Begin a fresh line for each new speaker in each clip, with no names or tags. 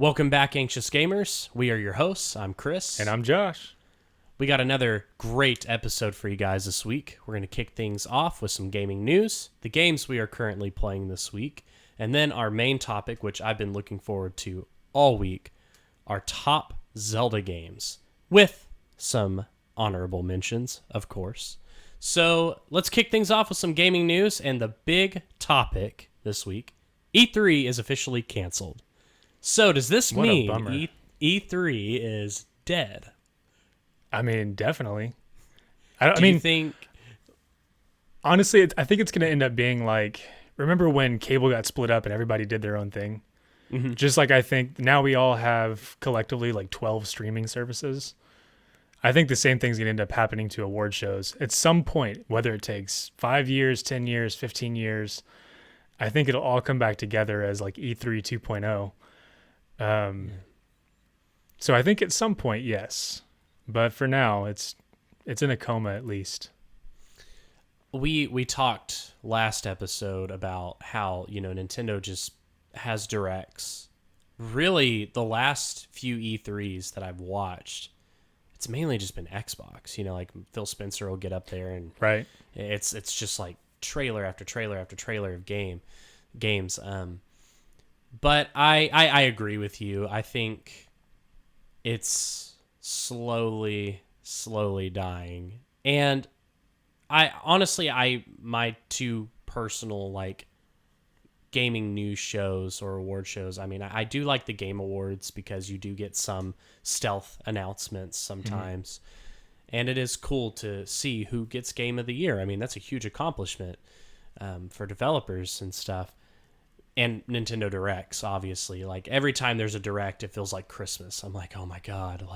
Welcome back, Anxious Gamers. We are your hosts. I'm Chris.
And I'm Josh.
We got another great episode for you guys this week. We're going to kick things off with some gaming news, the games we are currently playing this week, and then our main topic, which I've been looking forward to all week, our top Zelda games, with some honorable mentions, of course. So let's kick things off with some gaming news, and the big topic this week, E3 is officially canceled. So does this mean E3 is dead?
I mean, definitely.
Do you think...
Honestly, I think it's going to end up being like, remember when cable got split up and everybody did their own thing? Mm-hmm. Just like I think now we all have collectively like 12 streaming services. I think the same thing's going to end up happening to award shows. At some point, whether it takes 5 years, 10 years, 15 years, I think it'll all come back together as like E3 2.0. So I think at some point, yes. But for now, it's in a coma at least.
We talked last episode about how, Nintendo just has directs. Really, the last few E3s that I've watched, it's mainly just been Xbox. Like Phil Spencer will get up there and
right.
It's just like trailer after trailer after trailer of games. But I agree with you. I think it's slowly dying. And my two personal gaming news shows or award shows, I do like the Game Awards because you do get some stealth announcements sometimes. Mm-hmm. And it is cool to see who gets Game of the Year. That's a huge accomplishment for developers and stuff. And Nintendo Directs, obviously. Every time there's a Direct, it feels like Christmas. I'm like, oh my God,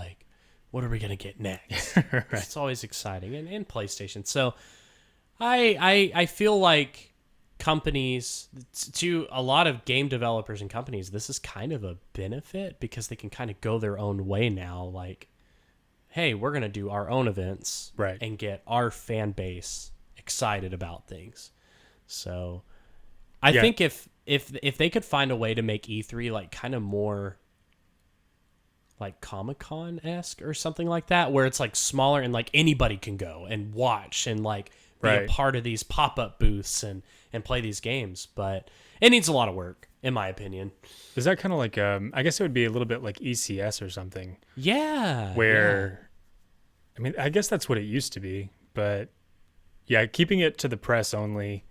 what are we going to get next? Right. It's always exciting. And PlayStation. So I feel like companies, to a lot of game developers and companies, this is kind of a benefit because they can kind of go their own way now. Hey, we're going to do our own events,
right,
and get our fan base excited about things. So I think if they could find a way to make E3 kind of more Comic-Con-esque or something like that, where it's smaller and anybody can go and watch and be a part of these pop-up booths and play these games. But it needs a lot of work, in my opinion.
Is that kind of I guess it would be a little bit like ECS or something?
Yeah.
Where, yeah. I guess that's what it used to be. But yeah, keeping it to the press only,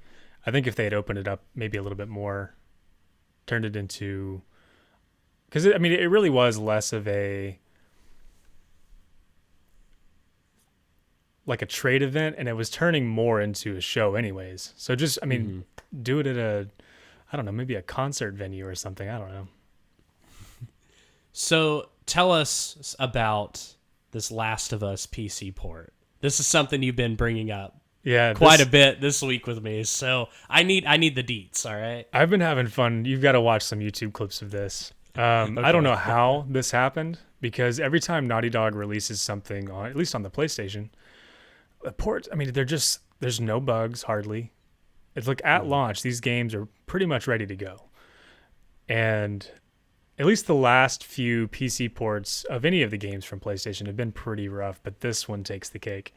I think if they had opened it up maybe a little bit more, turned it into... Because, it really was less of a trade event, and it was turning more into a show anyways. So just, do it at maybe a concert venue or something. I don't know.
So tell us about this Last of Us PC port. This is something you've been bringing up.
Yeah,
quite a bit this week with me, so I need the deets. All right,
I've been having fun. You've got to watch some YouTube clips of this. Okay. I don't know how this happened because every time Naughty Dog releases something, at least on the PlayStation, the ports. There's no bugs hardly. It's at launch, these games are pretty much ready to go, and at least the last few PC ports of any of the games from PlayStation have been pretty rough. But this one takes the cake.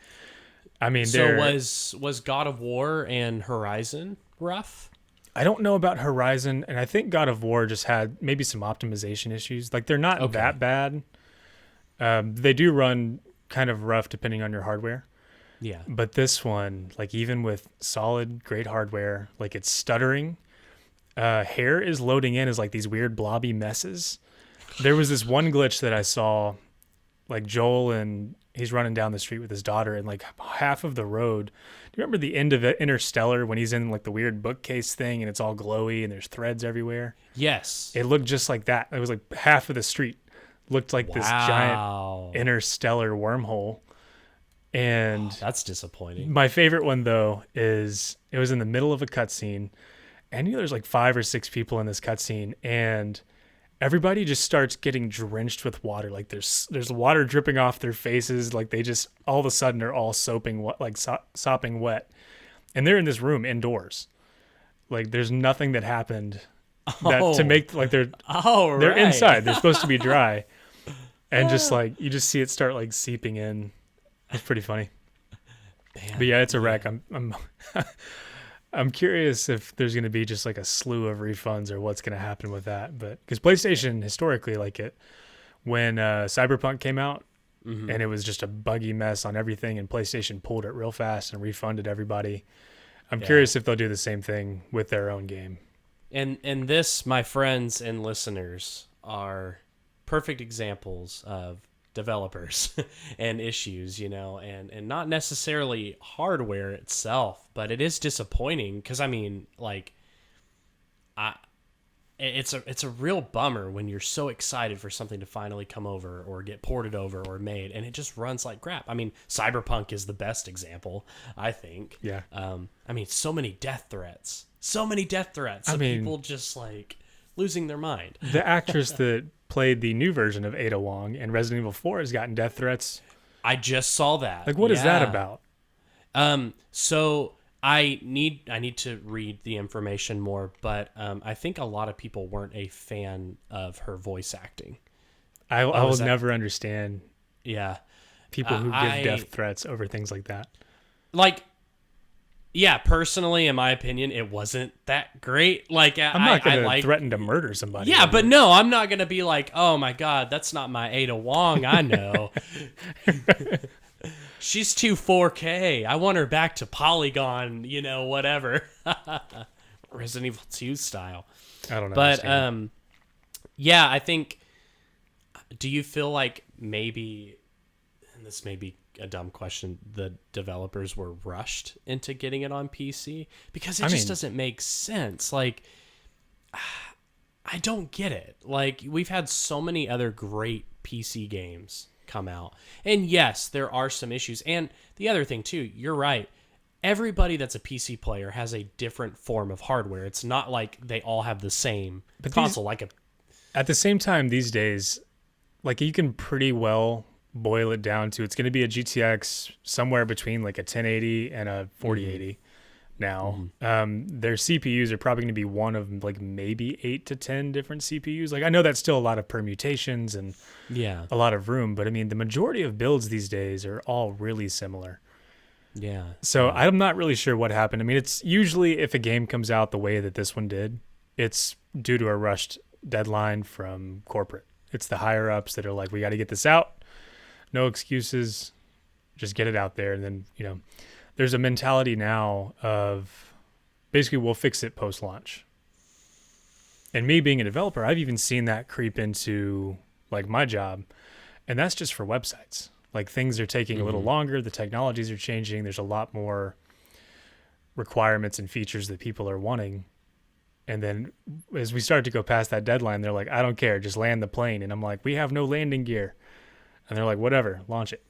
So was God of War and Horizon rough?
I don't know about Horizon, and I think God of War just had maybe some optimization issues. They're not that bad. They do run kind of rough depending on your hardware.
Yeah.
But this one, even with solid, great hardware, it's stuttering. Hair is loading in as these weird blobby messes. There was this one glitch that I saw, Joel and... he's running down the street with his daughter, and half of the road. Do you remember the end of Interstellar when he's in the weird bookcase thing and it's all glowy and there's threads everywhere?
Yes.
It looked just like that. It was half of the street looked like this giant interstellar wormhole. And
that's disappointing.
My favorite one though is it was in the middle of a cutscene, and there's 5 or 6 people in this cutscene, and everybody just starts getting drenched with water. There's water dripping off their faces. They just all of a sudden are all sopping wet, and they're in this room indoors. There's nothing that happened that to make like they're
right.
inside. They're supposed to be dry, and just like you just see it start like seeping in. It's pretty funny.
Man,
But yeah, it's a wreck. I'm I'm curious if there's going to be just like a slew of refunds or what's going to happen with that. But because PlayStation historically, like it when Cyberpunk came out, and it was just a buggy mess on everything, and PlayStation pulled it real fast and refunded everybody. I'm curious if they'll do the same thing with their own game.
And this, my friends and listeners, are perfect examples of developers and issues, and not necessarily hardware itself, but it is disappointing because I mean, like, it's a real bummer when you're so excited for something to finally come over or get ported over or made, and it just runs like crap. I mean, Cyberpunk is the best example, I think.
Yeah.
I mean, so many death threats of people just like losing their mind.
The actress that played the new version of Ada Wong in Resident Evil 4 has gotten death threats.
I just saw that.
Like, what is that about?
So I need to read the information more, but I think a lot of people weren't a fan of her voice acting.
I will never understand.
Yeah,
people who give death threats over things like that.
Like, yeah, personally, in my opinion, it wasn't that great. Like,
I'm not going to threaten to murder somebody.
Yeah, but no, I'm not going to be like, oh my God, that's not my Ada Wong. I know. She's too 4K. I want her back to Polygon, whatever. Resident Evil 2 style.
I don't know.
But, yeah, I think, do you feel like maybe, and this may be a dumb question, the developers were rushed into getting it on PC? Because it just doesn't make sense. Like, I don't get it. Like, we've had so many other great PC games come out. And yes, there are some issues. And the other thing, too, you're right. Everybody that's a PC player has a different form of hardware. It's not like they all have the same console.
At the same time, these days, like, you can pretty well boil it down to it's going to be a GTX somewhere between like a 1080 and a 4080 now. Their CPUs are probably going to be one of like maybe 8 to 10 different CPUs. Like, I know that's still a lot of permutations and a lot of room, but I mean, the majority of builds these days are all really similar.
Yeah.
So I'm not really sure what happened. I mean, it's usually if a game comes out the way that this one did, it's due to a rushed deadline from corporate. It's the higher ups that are like, we got to get this out. No excuses, just get it out there. And then, there's a mentality now of basically we'll fix it post-launch. And me being a developer, I've even seen that creep into like my job. And that's just for websites. Like, things are taking a little longer. The technologies are changing. There's a lot more requirements and features that people are wanting. And then as we start to go past that deadline, they're like, I don't care, just land the plane. And I'm like, we have no landing gear. And they're like, whatever, launch it.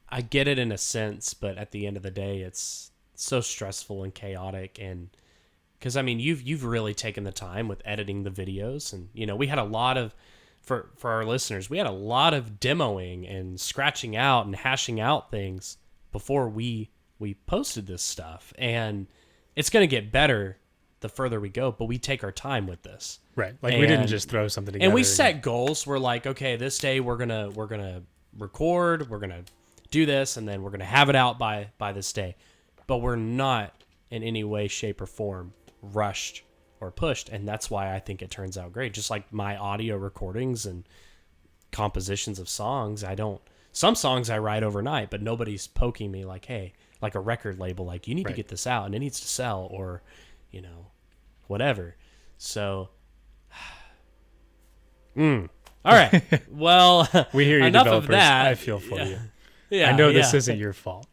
I get it in a sense, but at the end of the day, it's so stressful and chaotic. And because, I mean, you've really taken the time with editing the videos. And, we had a lot of, for our listeners, we had a lot of demoing and scratching out and hashing out things before we posted this stuff. And it's going to get better the further we go, but we take our time with this.
Right. Like, we didn't just throw something together.
And we set goals. We're like, okay, this day we're going to record, we're going to do this, and then we're going to have it out by this day. But we're not in any way, shape, or form rushed or pushed, and that's why I think it turns out great. Just like my audio recordings and compositions of songs, some songs I write overnight, but nobody's poking me like, hey, like a record label, like, you need to get this out and it needs to sell, or whatever. So all right, well,
we hear you,
enough
developers.
of that.
I feel for you.
Yeah,
I know this isn't your fault.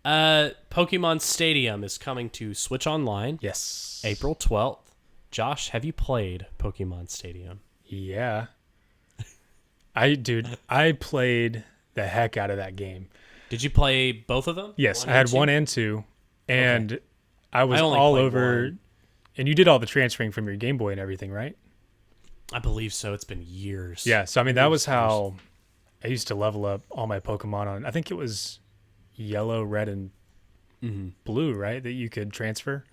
Pokémon Stadium is coming to Switch Online.
Yes.
April 12th. Josh, have you played Pokémon Stadium?
Yeah. I played the heck out of that game.
Did you play both of them?
Yes, I had 1 and 2, and I was
only
all
played
over.
1.
And you did all the transferring from your Game Boy and everything, right?
I believe so. It's been years.
Yeah, so I mean, that was how I used to level up all my Pokemon on. I think it was yellow, red, and blue, right? That you could transfer.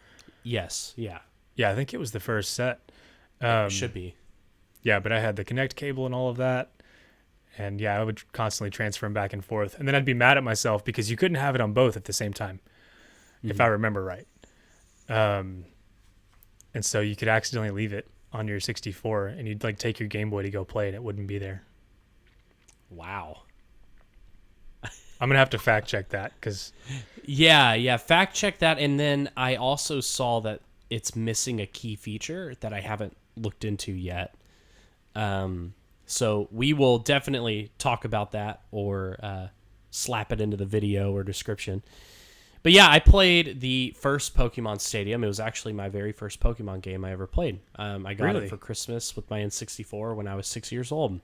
Yes. Yeah.
Yeah, I think it was the first set.
It should be.
Yeah, but I had the Connect cable and all of that. And yeah, I would constantly transfer them back and forth. And then I'd be mad at myself because you couldn't have it on both at the same time, if I remember right. And so you could accidentally leave it on your 64 and you'd like take your Game Boy to go play and it wouldn't be there.
Wow.
I'm going to have to fact check that because...
Yeah, fact check that. And then I also saw that it's missing a key feature that I haven't looked into yet. So we will definitely talk about that or slap it into the video or description. But yeah, I played the first Pokemon Stadium. It was actually my very first Pokemon game I ever played. I got it for Christmas with my N64 when I was 6 years old.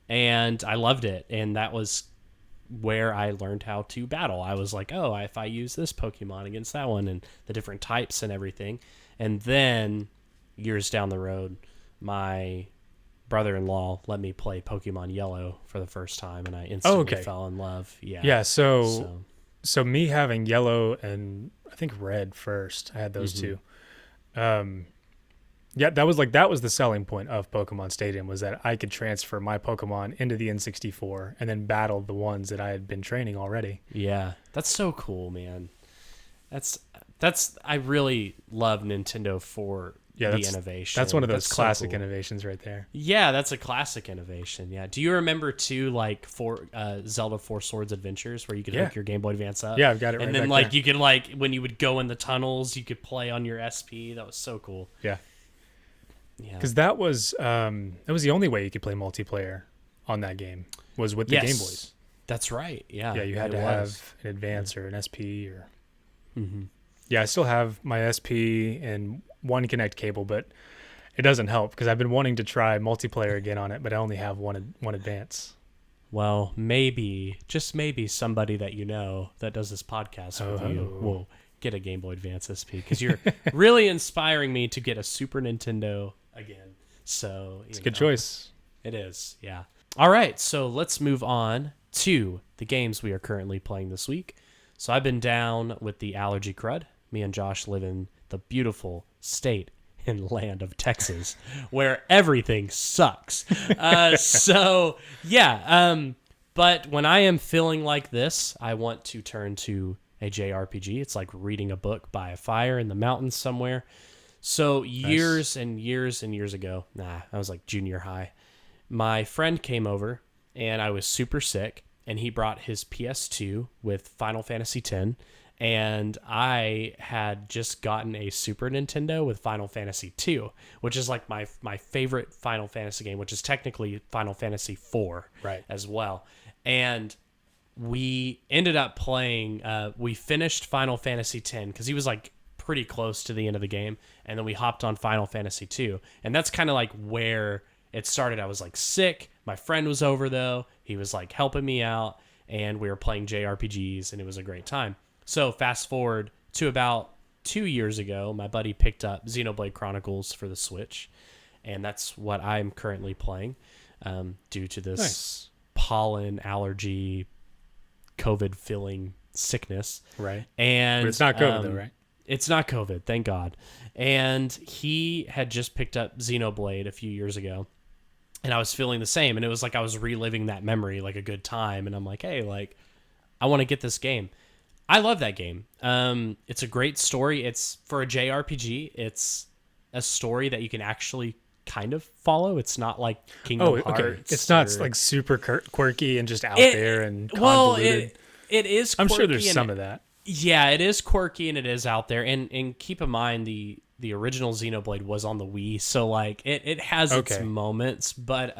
And I loved it. And that was where I learned how to battle. I was like, oh, if I use this Pokemon against that one and the different types and everything. And then years down the road, my brother-in-law let me play Pokemon Yellow for the first time, and I instantly fell in love. Yeah.
So me having Yellow and I think Red first, I had those two. Yeah, that was the selling point of Pokemon Stadium, was that I could transfer my Pokemon into the N64 and then battle the ones that I had been training already.
Yeah, that's so cool, man. I really love Nintendo for the innovation.
That's one of those classic innovations right there.
Yeah, that's a classic innovation. Yeah. Do you remember too, like Zelda 4 Swords Adventures, where you could hook your Game Boy Advance up?
Yeah, I've got it.
And
right
then
back
you could when you would go in the tunnels, you could play on your SP. That was so cool.
Yeah. Yeah. Because that was the only way you could play multiplayer on that game was with the Game Boys.
That's right. Yeah.
Yeah, you had to have an Advance or an SP or. Yeah, I still have my SP and one Connect cable, but it doesn't help because I've been wanting to try multiplayer again on it, but I only have one Advance.
Well, maybe, just maybe, somebody that you know that does this podcast with you will get a Game Boy Advance SP, because you're really inspiring me to get a Super Nintendo again. So
it's a good choice.
It is, yeah. All right, so let's move on to the games we are currently playing this week. So I've been down with the allergy crud. Me and Josh live in the beautiful state and land of Texas, where everything sucks. But when I am feeling like this, I want to turn to a JRPG. It's like reading a book by a fire in the mountains somewhere. So years and years and years ago, I was like junior high, my friend came over and I was super sick, and he brought his PS2 with Final Fantasy X. And I had just gotten a Super Nintendo with Final Fantasy II, which is like my favorite Final Fantasy game, which is technically Final Fantasy IV as well. And we ended up playing, we finished Final Fantasy X because he was like pretty close to the end of the game. And then we hopped on Final Fantasy II. And that's kind of like where it started. I was like sick. My friend was over though. He was like helping me out, and we were playing JRPGs, and it was a great time. So fast forward to about 2 years ago, my buddy picked up Xenoblade Chronicles for the Switch, and that's what I'm currently playing due to this pollen allergy, COVID-filling sickness.
Right.
And
but it's not COVID though, right?
It's not COVID, thank God. And he had just picked up Xenoblade a few years ago, and I was feeling the same, and it was like I was reliving that memory, like a good time, and I'm like, hey, like, I want to get this game. I love that game. It's a great story. It's for a JRPG. It's a story that you can actually kind of follow. It's not like Kingdom Hearts. Okay.
It's not like super quirky and just out there and convoluted.
Well, it is quirky.
I'm sure there's some of that.
Yeah, it is quirky and it is out there. And keep in mind the original Xenoblade was on the Wii, so like it has its moments, but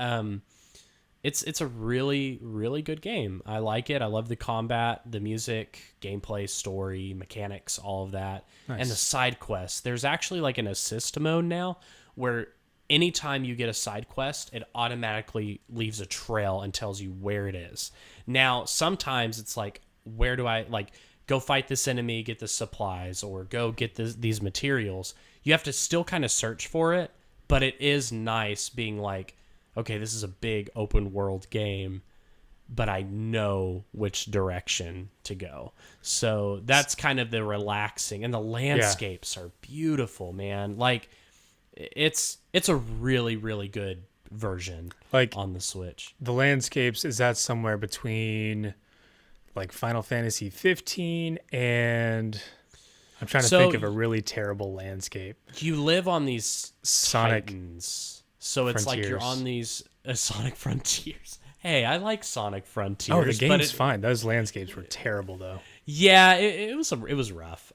It's a really, really good game. I like it. I love the combat, the music, gameplay, story, mechanics, all of that. Nice. And the side quests. There's actually like an assist mode now where anytime you get a side quest, it automatically leaves a trail and tells you where it is. Now, sometimes it's like, where do I, like, go fight this enemy, get the supplies, or go get these materials. You have to still kind of search for it, but it is nice being like, okay, this is a big open world game. but I know which direction to go. So that's kind of the relaxing, and the landscapes are beautiful, man. Like it's a really, really good version
Like
on the Switch.
the landscapes, is that somewhere between like Final Fantasy 15 and I'm trying to think of a really terrible landscape.
You live on these
Sonic
Titans, so it's like you're
Frontiers.
on these Sonic Frontiers. Hey, I like Sonic Frontiers.
Oh, the
but
game's fine. Those landscapes were terrible though.
Yeah, it was rough.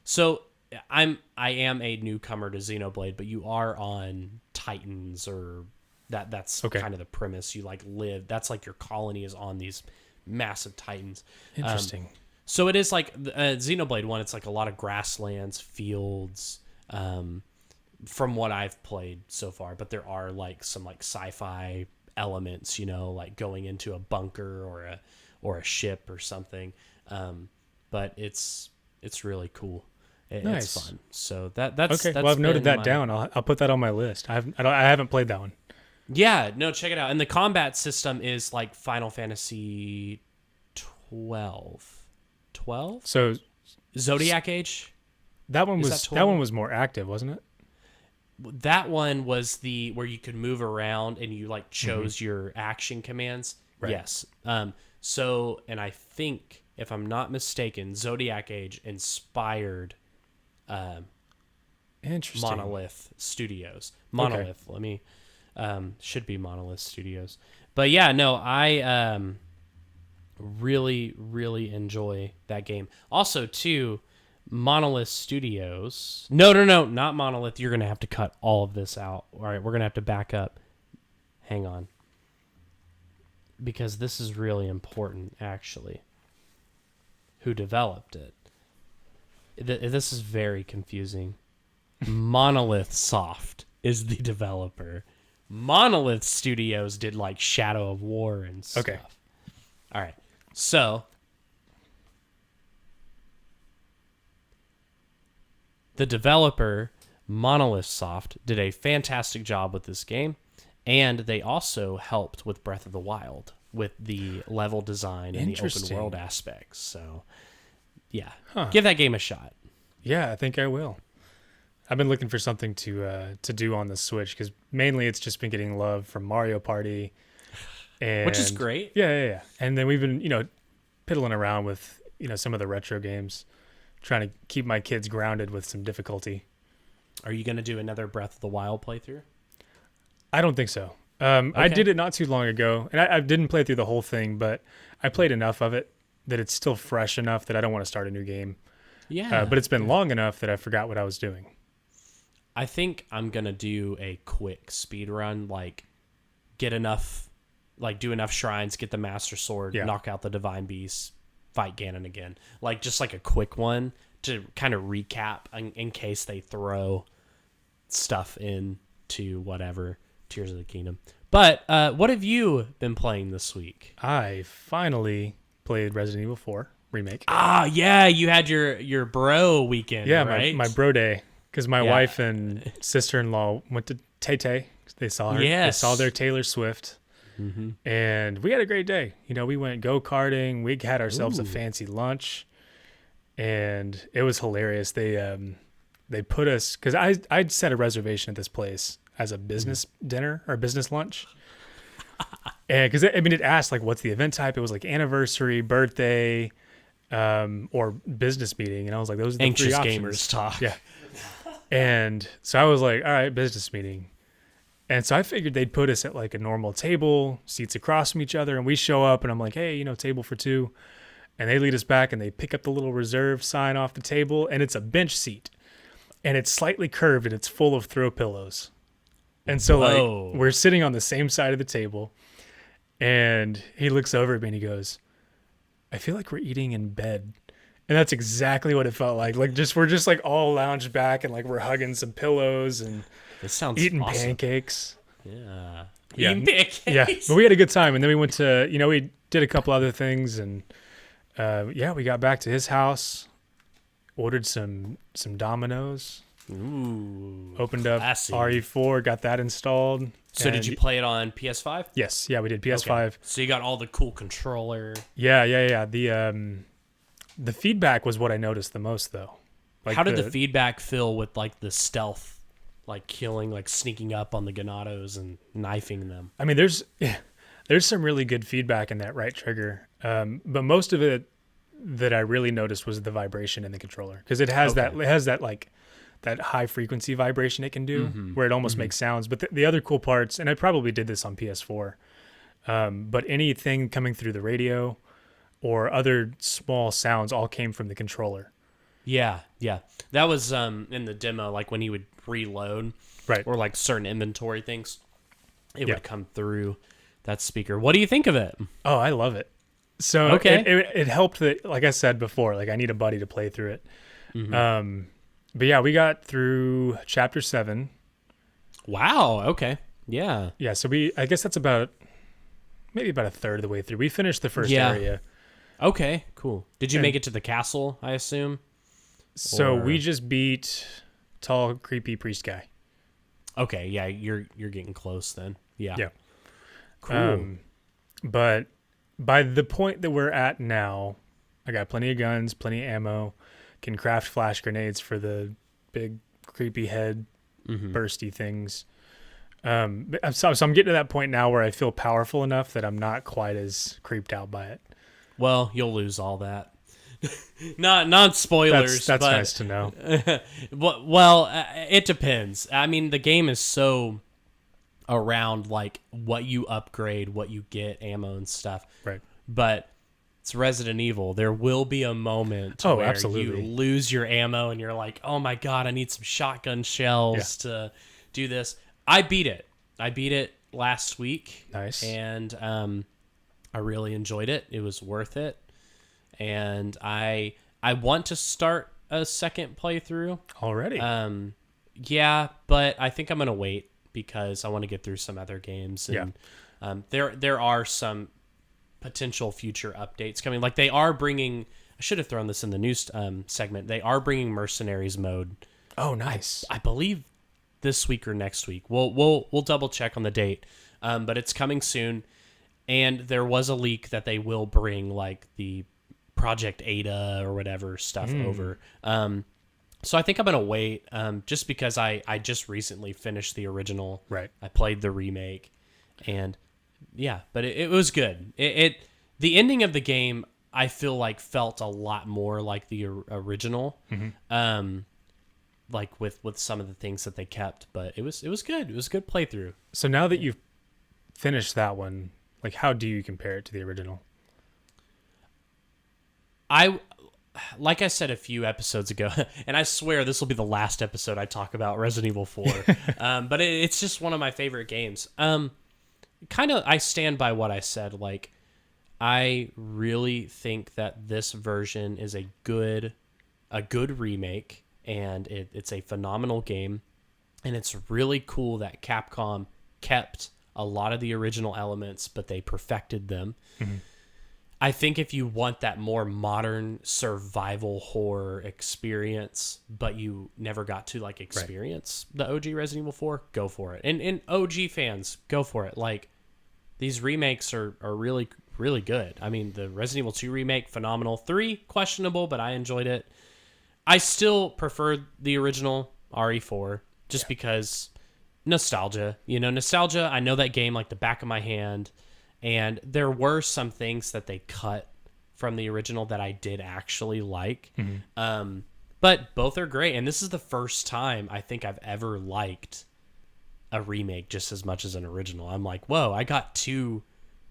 So I am a newcomer to Xenoblade, but you are on Titans, or that's
Okay.
kind of the premise. You like live. That's like your colony is on these massive Titans.
Interesting.
So it is like Xenoblade 1. It's like a lot of grasslands, fields. From what I've played so far, but there are like some like sci-fi elements, like going into a bunker or a ship or something. But it's really cool.
Nice.
It's fun. So that's
Okay. Well, I've noted that down. I'll put that on my list. I haven't played that one.
Yeah, no, check it out. And the combat system is like Final Fantasy 12. 12?
So
Zodiac Age?
that one
Is
was
that
that one was more active, wasn't it?
That one was the where you could move around and you like chose your action commands.
Right.
Yes. So, and I think if I'm not mistaken, Zodiac Age inspired
Interesting.
Monolith Studios. Monolith. Let me should be Monolith Studios. But yeah, no, I really, really enjoy that game. Also, too, Monolith Studios. No, not Monolith. You're going to have to cut all of this out. All right, we're going to have to back up. Hang on. Because this is really important, actually. Who developed it? This is very confusing. Monolith Soft is the developer. Monolith Studios did like Shadow of War and stuff.
Okay.
All right. So the developer, Monolith Soft, did a fantastic job with this game, and they also helped with Breath of the Wild with the level design and the open
Interesting.
world aspects. So, yeah,
Huh.
give that game a shot.
Yeah, I think I will. I've been looking for something to do on the Switch because mainly it's just been getting love from Mario Party, and
Which is great.
Yeah. And then we've been piddling around with some of the retro games, trying to keep my kids grounded with some difficulty.
Are you going to do another Breath of the Wild playthrough?
I don't think so. I did it not too long ago, and I didn't play through the whole thing, but I played enough of it that it's still fresh enough that I don't want to start a new game.
Yeah.
But it's been long enough that I forgot what I was doing.
I think I'm going to do a quick speed run, like get enough, like do enough shrines, get the Master Sword, knock out the Divine Beast, fight Ganon again. Like just like a quick one to kind of recap in case they throw stuff into whatever Tears of the Kingdom. But what have you been playing this week?
I finally played Resident Evil 4 Remake.
Ah, yeah, you had your bro weekend,
Yeah,
right?
my bro day. Because my wife and sister-in-law went to Tay. They saw her.
Yes.
They saw their Taylor Swift.
Mm-hmm.
And we had a great day. We went go-karting. We had ourselves a fancy lunch. And it was hilarious. They put us... Because I'd set a reservation at this place as a business dinner or business lunch. And because, it asked, like, what's the event type? It was, like, anniversary, birthday, or business meeting. And I was like, those are the three options.
AnxiousGamers talk.
Yeah. And so I was like, all right, business meeting. And so I figured they'd put us at like a normal table, seats across from each other. And we show up and I'm like, hey, table for two. And they lead us back and they pick up the little reserve sign off the table. And it's a bench seat. And it's slightly curved and it's full of throw pillows. And so like we're sitting on the same side of the table. And he looks over at me and he goes, I feel like we're eating in bed. And that's exactly what it felt like. Like we're just like all lounged back and like we're hugging some pillows and
This sounds
eating
awesome.
pancakes.
Yeah.
Yeah.
Eating pancakes.
Yeah. But we had a good time. And then we went to, we did a couple other things and we got back to his house, ordered some Domino's,
Ooh.
Opened up
Classy.
RE4, got that installed.
So did you play it on PS5?
Yes, yeah, we did PS5.
Okay. So you got all the cool controller.
Yeah. The feedback was what I noticed the most, though. Like
how did the feedback feel with like the stealth, like killing, like sneaking up on the Ganados and knifing them?
I mean, there's some really good feedback in that right trigger, but most of it that I really noticed was the vibration in the controller, because it has that like that high frequency vibration it can do, where it almost makes sounds. But the other cool parts, and I probably did this on PS4, but anything coming through the radio or other small sounds all came from the controller.
Yeah. That was in the demo, like when he would reload,
right,
or like certain inventory things, it would come through that speaker. What do you think of it?
Oh, I love it. So it helped that, like I said before, like I need a buddy to play through it. But yeah, we got through chapter 7.
Wow. Okay. Yeah.
Yeah. So I guess that's maybe about a third of the way through. We finished the first area.
Okay. Cool. Did you make it to the castle, I assume?
So we just beat tall, creepy priest guy.
Okay. Yeah. You're getting close then. Yeah.
Yeah.
Cool.
But by the point that we're at now, I got plenty of guns, plenty of ammo, can craft flash grenades for the big creepy head bursty things. So I'm getting to that point now where I feel powerful enough that I'm not quite as creeped out by it.
Well, you'll lose all that. not spoilers.
That's nice to know.
Well, it depends. I mean, the game is so around like what you upgrade, what you get, ammo and stuff.
Right.
But it's Resident Evil. There will be a moment where
absolutely.
you lose your ammo and you're like, oh my God, I need some shotgun shells to do this. I beat it last week.
Nice.
And I really enjoyed it. It was worth it. And I want to start a second playthrough.
Already?
Yeah, but I think I'm going to wait because I want to get through some other games. And there are some potential future updates coming. Like they are bringing, I should have thrown this in the news segment. They are bringing Mercenaries mode.
Oh, nice.
I believe this week or next week. We'll double check on the date. But it's coming soon. And there was a leak that they will bring like the Project Ada or whatever stuff over. So I think I'm going to wait just because I just recently finished the original.
Right.
I played the remake and yeah, but it was good. The ending of the game I feel like felt a lot more like the original. Like with some of the things that they kept, but it was good. It was a good playthrough.
So now that you've finished that one, like how do you compare it to the original?
Like I said a few episodes ago, and I swear this will be the last episode I talk about Resident Evil 4, but it's just one of my favorite games. Kind of, I stand by what I said. Like, I really think that this version is a good remake, and it's a phenomenal game, and it's really cool that Capcom kept a lot of the original elements, but they perfected them. I think if you want that more modern survival horror experience, but you never got to like experience the OG Resident Evil 4, go for it. And OG fans, go for it. Like these remakes are really, really good. I mean, the Resident Evil 2 remake, phenomenal. 3, questionable, but I enjoyed it. I still prefer the original RE4 just because nostalgia. Nostalgia. I know that game like the back of my hand. And there were some things that they cut from the original that I did actually like. But both are great. And this is the first time I think I've ever liked a remake just as much as an original. I'm like, whoa, I got 2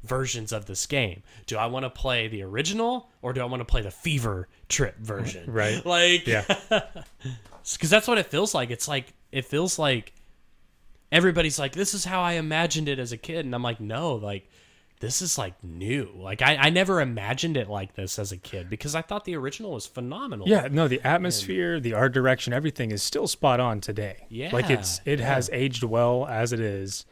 versions of this game. Do I want to play the original or do I want to play the Fever Trip version?
Right.
Like,
yeah.
Because that's what it feels like. It feels like everybody's like, this is how I imagined it as a kid. And I'm like, no, like, this is like new. Like I never imagined it like this as a kid because I thought the original was phenomenal.
Yeah, no, the atmosphere, the art direction, everything is still spot on today.
Yeah.
Like it has aged well as it is.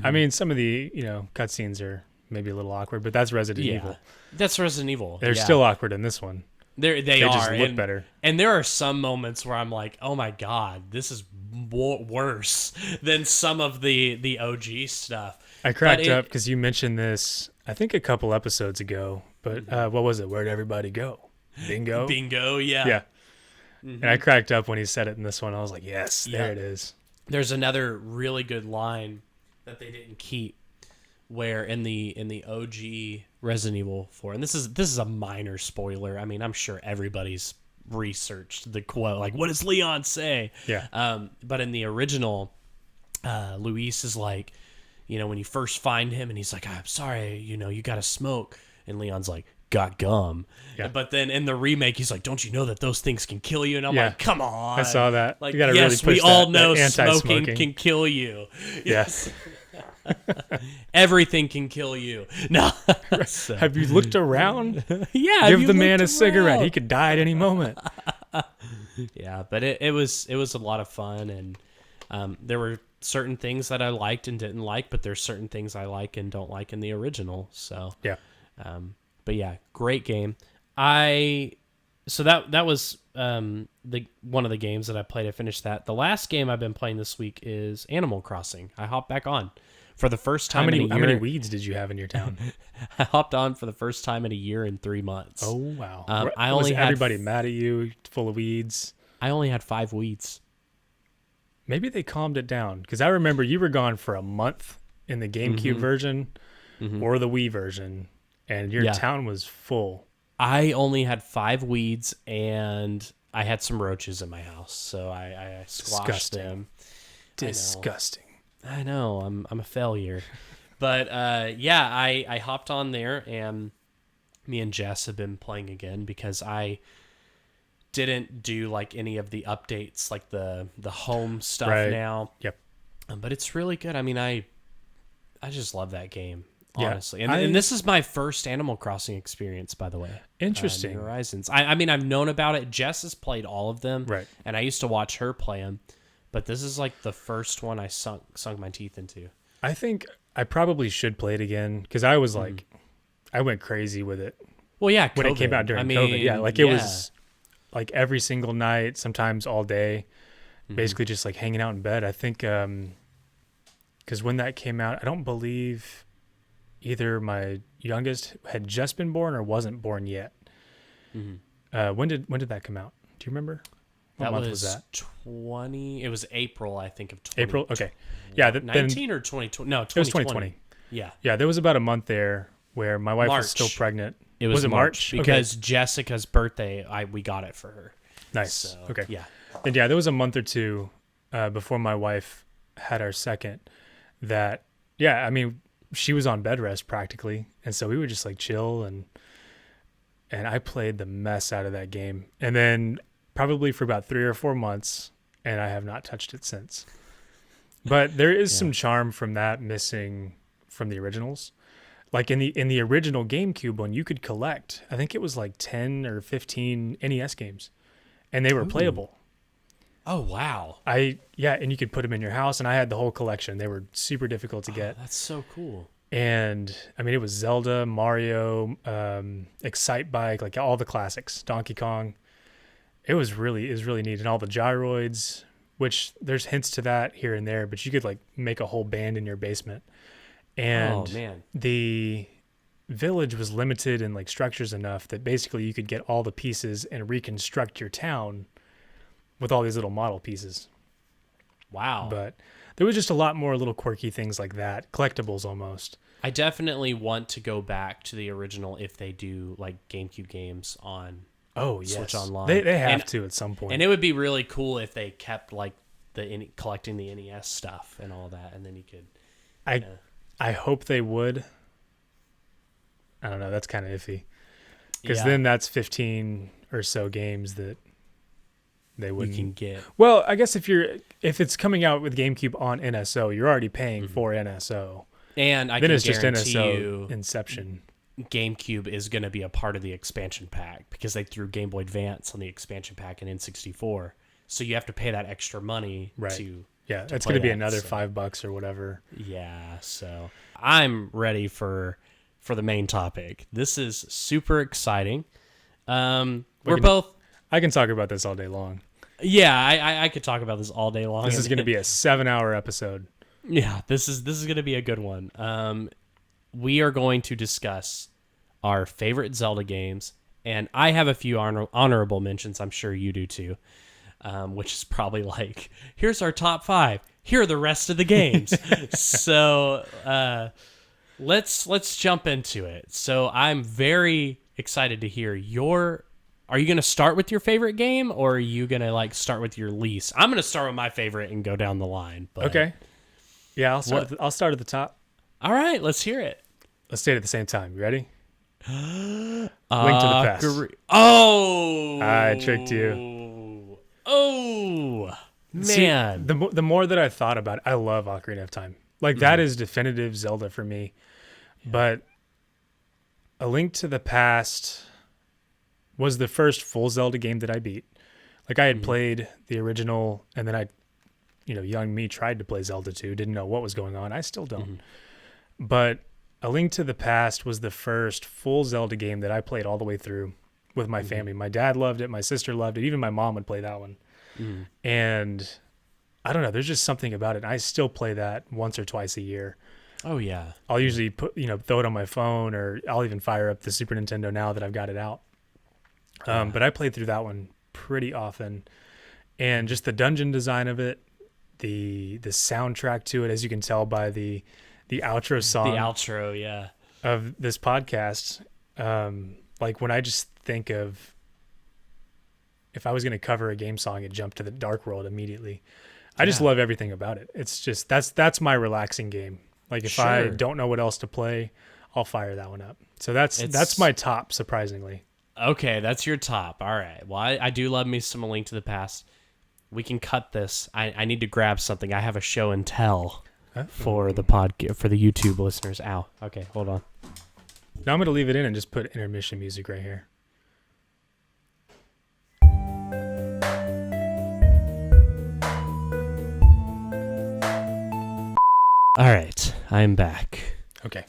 I mean, some of the, cutscenes are maybe a little awkward, but that's Resident Evil.
That's Resident Evil.
They're still awkward in this one.
They
just
are.
look better.
And there are some moments where I'm like, oh my God, this is worse than some of the OG stuff.
I cracked up because you mentioned this, I think a couple episodes ago, but what was it? Where'd everybody go? Bingo?
Bingo, yeah.
Yeah. And I cracked up when he said it in this one. I was like, yes, there it is.
There's another really good line that they didn't keep, where in the OG Resident Evil 4, and this is a minor spoiler. I mean, I'm sure everybody's researched the quote, like, what does Leon say?
Yeah.
But in the original, Luis is like, when you first find him, and he's like, I'm sorry, you got to smoke, and Leon's like, got gum.
Yeah.
But then in the remake, he's like, don't you know that those things can kill you? And I'm like, come on.
I saw that.
Like,
you gotta
yes,
really push
we all
that
know
anti-smoking
smoking can kill you.
Yes.
Everything can kill you. No. So,
Have you looked around?
yeah.
Give the man a cigarette. He could die at any moment.
Yeah, but it was a lot of fun, and there were certain things that I liked and didn't like, but there's certain things I like and don't like in the original. So
yeah.
But yeah, great game. So that was the one of the games that I played. I finished that. The last game I've been playing this week is Animal Crossing. I hopped back on for the first time.
How many weeds did you have in your town?
I hopped on for the first time in a year and 3 months.
Oh wow!
Was
everybody mad at you, full of weeds?
I only had 5 weeds.
Maybe they calmed it down, because I remember you were gone for a month in the GameCube version or the Wii version, and your town was full.
I only had 5 weeds, and I had some roaches in my house, so I squashed them.
Disgusting.
I know. I'm a failure. But I hopped on there, and me and Jess have been playing again because I didn't do like any of the updates, like the home stuff now.
Yep.
But it's really good. I mean, I just love that game. Honestly,
yeah,
and this is my first Animal Crossing experience, by the way.
Interesting.
New Horizons. I mean, I've known about it. Jess has played all of them,
right?
And I used to watch her play them, but this is like the first one I sunk my teeth into.
I think I probably should play it again, because I was like, I went crazy with it.
Well, yeah,
when it came out during COVID, yeah, like it was like every single night, sometimes all day, basically just like hanging out in bed. I think because when that came out, I don't believe either my youngest had just been born or wasn't born yet. When did that come out? Do you remember? What month was that?
20. It was April, I think, of 20.
April. Okay. Yeah.
19 or 2020? No, 2020.
It was 2020.
Yeah.
Yeah. There was about a month there where my wife was still pregnant.
It was
it
March because Jessica's birthday, we got it for her.
Nice.
So,
okay.
Yeah.
And yeah, there was a month or two before my wife had our second that, I mean, she was on bed rest practically. And so we would just like chill, and I played the mess out of that game. And then probably for about 3 or 4 months, and I have not touched it since. But there is some charm from that missing from the originals. Like in the original GameCube one, you could collect, I think it was like 10 or 15 NES games, and they were playable.
Oh, wow.
And you could put them in your house, and I had the whole collection. They were super difficult to get.
That's so cool.
And I mean, it was Zelda, Mario, Excite Bike, like all the classics, Donkey Kong. It was really neat. And all the gyroids, which there's hints to that here and there, but you could like make a whole band in your basement. And the village was limited in like structures enough that basically you could get all the pieces and reconstruct your town with all these little model pieces.
Wow.
But there was just a lot more little quirky things like that, collectibles almost.
I definitely want to go back to the original if they do like GameCube games on Switch Online.
They have to at some point.
And it would be really cool if they kept like collecting the NES stuff and all that, and then you could.
I hope they would. I don't know. That's kind of iffy. Because then that's 15 or so games that they wouldn't.
You can get.
Well, I guess if it's coming out with GameCube on NSO, you're already paying for NSO.
And I
then
can
it's just
guarantee
NSO
you
Inception.
GameCube is going to be a part of the expansion pack because they threw Game Boy Advance on the expansion pack in N64. So you have to pay that extra money to.
Yeah, that's going to be another $5 or whatever.
Yeah, so I'm ready for the main topic. This is super exciting. we're both.
I can talk about this all day long.
Yeah, I could talk about this all day long.
This is going to be a 7-hour episode.
Yeah, this is going to be a good one. We are going to discuss our favorite Zelda games, and I have a few honorable mentions. I'm sure you do too, which is probably like, here's our top 5. Here are the rest of the games. So let's jump into it. So I'm very excited to hear your. Are you going to start with your favorite game, or are you going to like start with your least? I'm going to start with my favorite and go down the line. But
Okay. Yeah, I'll start at the top.
all right, let's hear it.
Let's say it at the same time. You ready? Link to the Past.
Oh,
I tricked you.
Oh, man.
See, the more that I thought about it, I love Ocarina of Time. Like, that is definitive Zelda for me. Yeah. But A Link to the Past was the first full Zelda game that I beat. Like, I had played the original, and then young me tried to play Zelda 2, didn't know what was going on. I still don't. But A Link to the Past was the first full Zelda game that I played all the way through with my family. My dad loved it. My sister loved it. Even my mom would play that one. And I don't know, there's just something about it. I still play that once or twice a year.
Oh, yeah.
I'll usually throw it on my phone, or I'll even fire up the Super Nintendo now that I've got it out. But I played through that one pretty often, and just the dungeon design of it, the soundtrack to it, as you can tell by the outro song.
The outro, yeah.
Of this podcast. Like, when I just think of if I was going to cover a game song, it jumped to the Dark World immediately. I just love everything about it. It's just, that's my relaxing game. Like, if I don't know what else to play, I'll fire that one up. So that's my top, surprisingly.
Okay, that's your top. All right. Well, I do love me some A Link to the Past. We can cut this. I need to grab something. I have a show and tell for the for the YouTube listeners. Ow. Okay, hold on.
Now I'm going to leave it in and just put intermission music right here.
All right, I'm back.
Okay.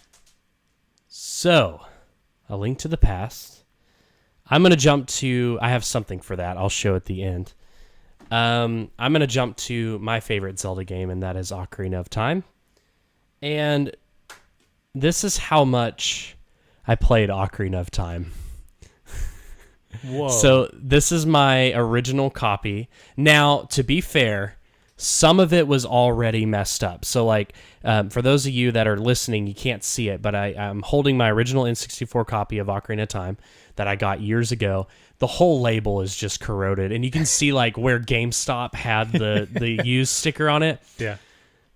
So, A Link to the Past. I'm going to jump to... I have something for that. I'll show at the end. I'm going to jump to my favorite Zelda game, and that is Ocarina of Time. And this is how much I played Ocarina of Time.
Whoa.
So this is my original copy. Now, to be fair, some of it was already messed up. So, like, for those of you that are listening, you can't see it, but I'm holding my original N64 copy of Ocarina of Time that I got years ago. The whole label is just corroded, and you can see like where GameStop had the used sticker on it.
Yeah.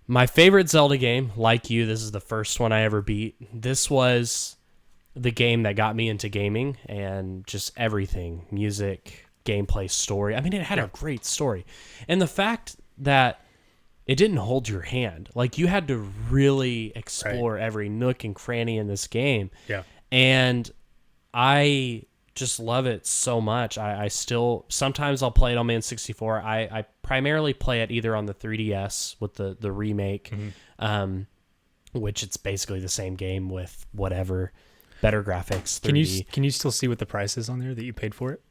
My favorite Zelda game, like you, this is the first one I ever beat. This was the game that got me into gaming and just everything, music, gameplay, story. I mean, it had a great story. And the fact that it didn't hold your hand, like you had to really explore every nook and cranny in this game.
Yeah.
And I just love it so much. I still, sometimes I'll play it on my N64. I primarily play it either on the 3DS with the remake, which it's basically the same game with whatever better graphics. 3D.
Can you still see what the price is on there that you paid for it?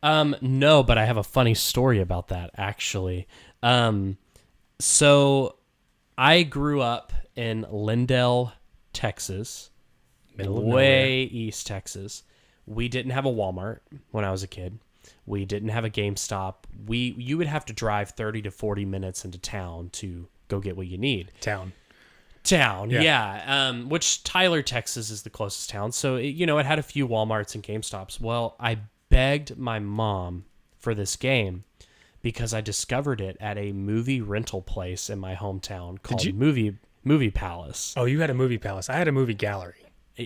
No, but I have a funny story about that actually. So I grew up in Lindell, Texas, way East Texas. We didn't have a Walmart when I was a kid. We didn't have a GameStop. You would have to drive 30 to 40 minutes into town to go get what you need. Town, yeah. Which Tyler, Texas is the closest town. So, it had a few Walmarts and GameStops. Well, I begged my mom for this game because I discovered it at a movie rental place in my hometown called Movie Palace.
Oh, you had a Movie Palace. I had a movie gallery.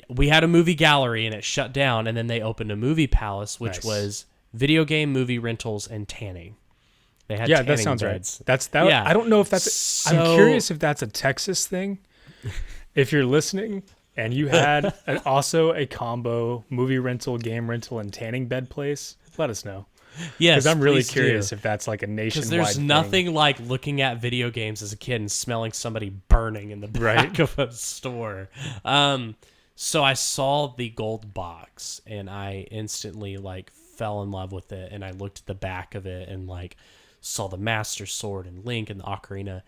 We had a movie gallery and it shut down, and then they opened a Movie Palace, which was video game, movie rentals, and tanning. They had tanning
that sounds
beds.
Right. I don't know if that's. I'm curious if that's a Texas thing. If you're listening and you had also a combo movie rental, game rental, and tanning bed place, let us know.
Yes,
because I'm really curious if that's like a nationwide. Because
there's nothing like looking at video games as a kid and smelling somebody burning in the back of a store. So I saw the gold box and I instantly like fell in love with it, and I looked at the back of it and like saw the Master Sword and Link and the Ocarina,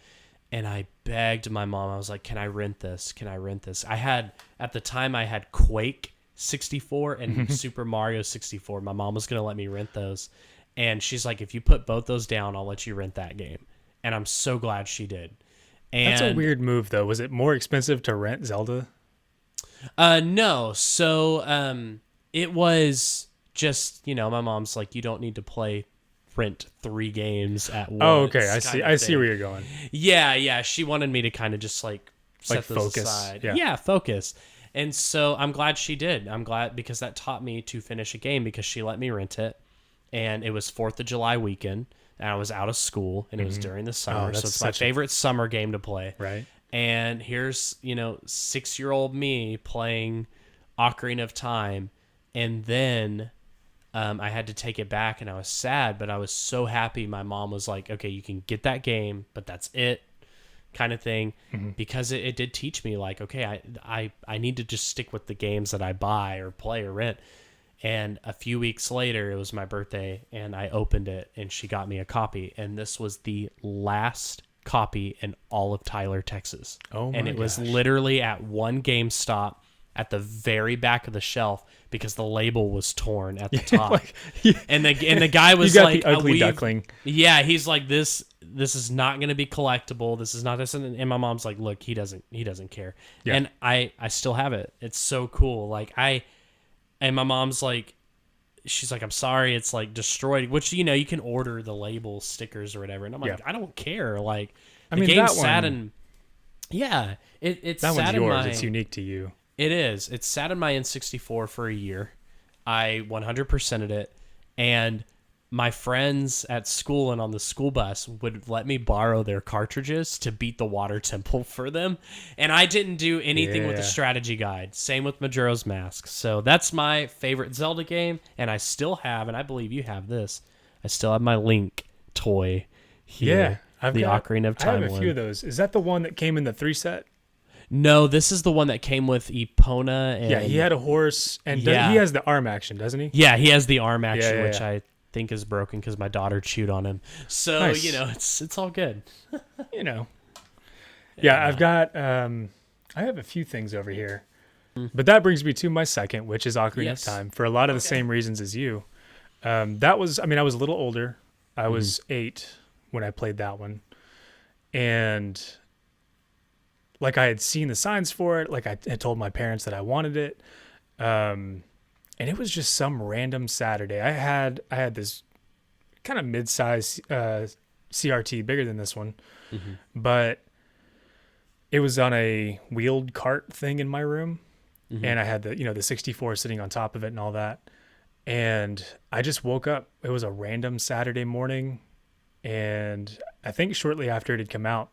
and I begged my mom. I was like, "Can I rent this? Can I rent this?" I had at the time I had Quake 64 and Super Mario 64. My mom was going to let me rent those. And she's like, "If you put both those down, I'll let you rent that game." And I'm so glad she did. And
That's a weird move, though. Was it more expensive to rent Zelda?
No. So it was just, my mom's like, "You don't need to rent 3 games at once."
Oh, okay. I see where you're going.
Yeah. She wanted me to kind of just like set those
focus.
aside.
Yeah,
Focus. And so I'm glad she did. I'm glad because that taught me to finish a game because she let me rent it. And it was 4th of July weekend. And I was out of school, and it was during the summer. So it's my favorite summer game to play.
Right.
And here's, 6-year-old me playing Ocarina of Time. And then I had to take it back, and I was sad, but I was so happy. My mom was like, "Okay, you can get that game, but that's it," kind of thing. Because it did teach me, like, okay, I need to just stick with the games that I buy or play or rent. And a few weeks later, it was my birthday, and I opened it, and she got me a copy. And this was the last copy in all of Tyler, Texas.
Oh my
And it was
gosh.
literally at one GameStop at the very back of the shelf because the label was torn at the top. And the guy was
you got
like,
the ugly duckling.
Yeah, he's like, this is not going to be collectible. This is not this. And my mom's like, "Look, he doesn't care."
Yeah.
And I still have it. It's so cool. And my mom's like, she's like, "I'm sorry, it's like destroyed," which, you can order the label stickers or whatever. And I'm like,
Yeah.
"I don't care." Like,
I
the
mean,
game
that
sat
one-
in, it's
That
sat
one's
in
yours.
my,
It's unique to you.
it is. It sat in my N64 for a year. I 100%ed it. And my friends at school and on the school bus would let me borrow their cartridges to beat the water temple for them. And I didn't do anything with the
Yeah.
strategy guide. Same with Majora's Mask. So that's my favorite Zelda game. And I still have, and I believe you have this, I still have my Link toy here.
Yeah.
The Ocarina of Time
I have a
one.
few of those. Is that the one that came in the 3 set?
No, this is the one that came with Epona. And
Yeah, he had a horse, and
Yeah.
he has the arm action, doesn't he?
Yeah, he has the arm action,
yeah,
which
yeah.
I think is broken because my daughter chewed on him. So,
Nice.
it's all good.
You know. Yeah, I've got I have a few things over here. But that brings me to my second, which is Ocarina
Yes.
of Time, for a lot of the same reasons as you. That was, I was a little older. I was 8 when I played that one. And like I had seen the signs for it, like I had told my parents that I wanted it. And it was just some random Saturday. I had this kind of mid-size CRT, bigger than this one. But it was on a wheeled cart thing in my room. And I had the 64 sitting on top of it and all that. And I just woke up. It was a random Saturday morning. And I think shortly after it had come out,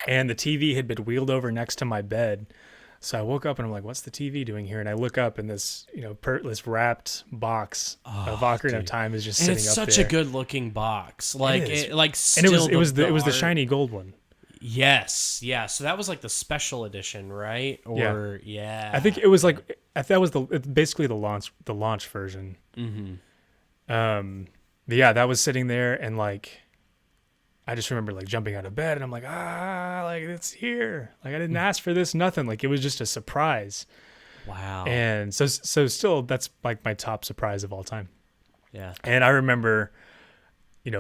and the TV had been wheeled over next to my bed. So I woke up and I'm like, "What's the TV doing here?" And I look up, and this, this wrapped box of Ocarina of Time is just
And
sitting
it's
up
such
there.
a good looking box. Like,
is.
like
And
still
it was the
art.
shiny gold one.
Yes. Yeah. So that was like the special edition, right? Or, yeah.
I think it was like that was basically the launch version. But yeah, that was sitting there, and like I just remember like jumping out of bed, and I'm like, like it's here. Like I didn't ask for this, nothing. Like it was just a surprise.
Wow.
And so still that's like my top surprise of all time.
Yeah.
And I remember,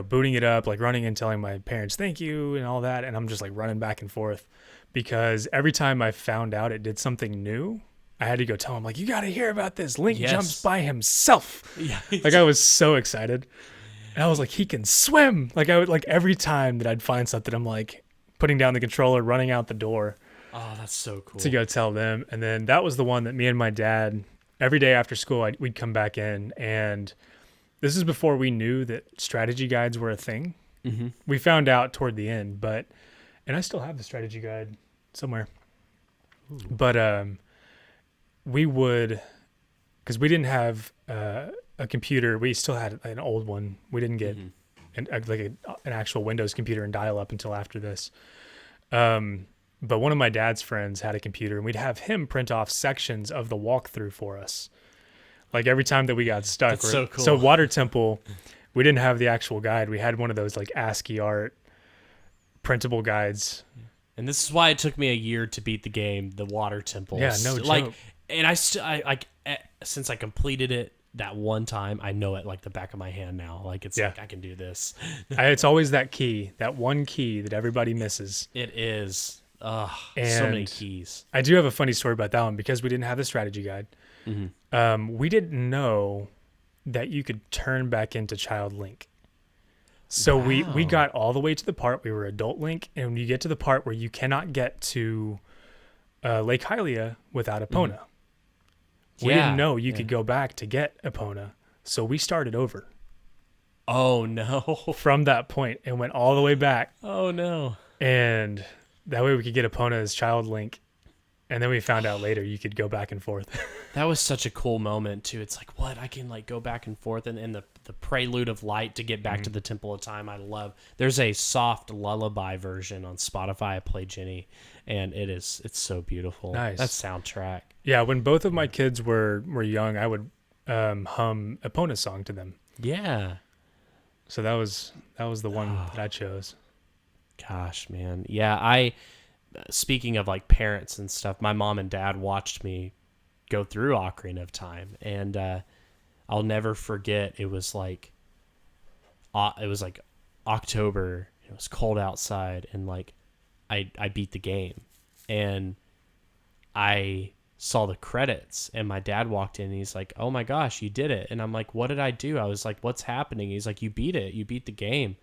booting it up, like running and telling my parents thank you and all that, and I'm just like running back and forth because every time I found out it did something new, I had to go tell him, like, "You got to hear about this. Link jumps by himself."
Yeah.
Like I was so excited. And I was like, "He can swim." Like I would, like every time that I'd find something, I'm like putting down the controller, running out the door
Oh, that's so cool.
to go tell them. And then that was the one that me and my dad, every day after school, we'd come back in. And this is before we knew that strategy guides were a thing. We found out toward the end, and I still have the strategy guide somewhere. But we would, because we didn't have a computer. We still had an old one. We didn't get an actual Windows computer and dial up until after this. But But one of my dad's friends had a computer, and we'd have him print off sections of the walkthrough for us. Like every time that we got stuck.
That's so cool.
So Water Temple, we didn't have the actual guide. We had one of those like ASCII art printable guides.
And this is why it took me a year to beat the game, the Water Temple.
Yeah, no joke.
Like, and since I completed it that one time, I know it like the back of my hand now. Like it's like I can do this.
It's always that key, that one key that everybody misses.
It is. So many keys.
I do have a funny story about that one because we didn't have the strategy guide.
Mm-hmm.
We didn't know that you could turn back into Child Link. So we got all the way to the part we were Adult Link, and when you get to the part where you cannot get to Lake Hylia without Epona. We didn't know you could go back to get Epona, so we started over.
Oh no!
From that point and went all the way back.
Oh no!
And that way we could get Epona as Child Link. And then we found out later you could go back and forth.
That was such a cool moment too. It's like, what? I can like go back and forth, and the prelude of light to get back to the Temple of Time. I love. There's a soft lullaby version on Spotify. I play Jenny, and it's so beautiful.
Nice.
That soundtrack.
Yeah, when both of my kids were young, I would hum Epona song to them.
Yeah.
So that was the one that I chose.
Gosh, man. Yeah, speaking of like parents and stuff, my mom and dad watched me go through Ocarina of Time, and I'll never forget. It was like October. It was cold outside, and like I beat the game, and I saw the credits, and my dad walked in, and he's like, "Oh my gosh, you did it!" And I'm like, "What did I do?" I was like, "What's happening?" He's like, "You beat it. You beat the game."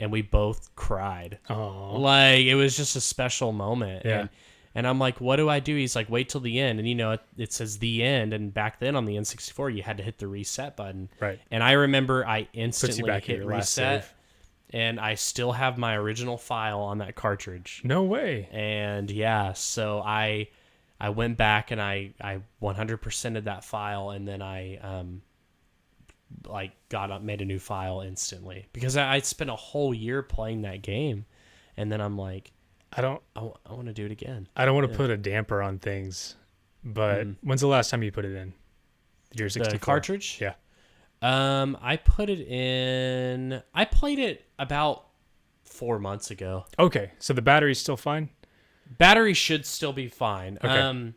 And we both cried.
Oh,
like it was just a special moment.
Yeah.
And I'm like, what do I do? He's like, wait till the end. And you know, it says the end. And back then on the N64, you had to hit the reset button.
Right.
And I remember I instantly
back at
hit
your last
reset.
save.
And I still have my original file on that cartridge.
No way.
And yeah, so I went back and I 100%ed that file, and then I made a new file instantly because I spent a whole year playing that game, and then I'm like, I want to do it again.
I don't want to put a damper on things, but when's the last time you put it in? Your 64
The cartridge?
Yeah.
I put it in. I played it about 4 months ago.
Okay, so the battery's still fine.
Battery should still be fine.
Okay.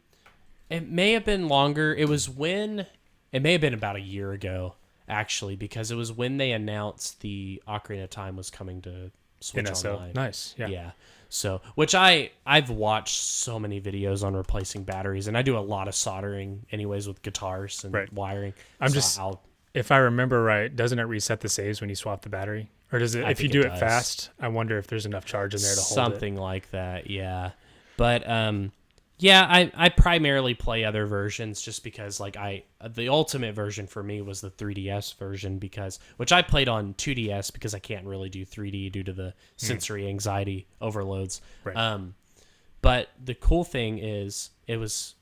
It may have been longer. It may have been about a year ago, actually, because it was when they announced the Ocarina of Time was coming to Switch
NSO.
Online.
Nice. Yeah.
Yeah. So, which I've watched so many videos on replacing batteries, and I do a lot of soldering anyways with guitars and wiring.
If I remember right, doesn't it reset the saves when you swap the battery? Or does it, if you do it fast, I wonder if there's enough charge in there to hold it.
Something like that, yeah. But yeah, I primarily play other versions just because like the ultimate version for me was the 3DS version, which I played on 2DS because I can't really do 3D due to the sensory anxiety overloads.
Right.
But the cool thing is it was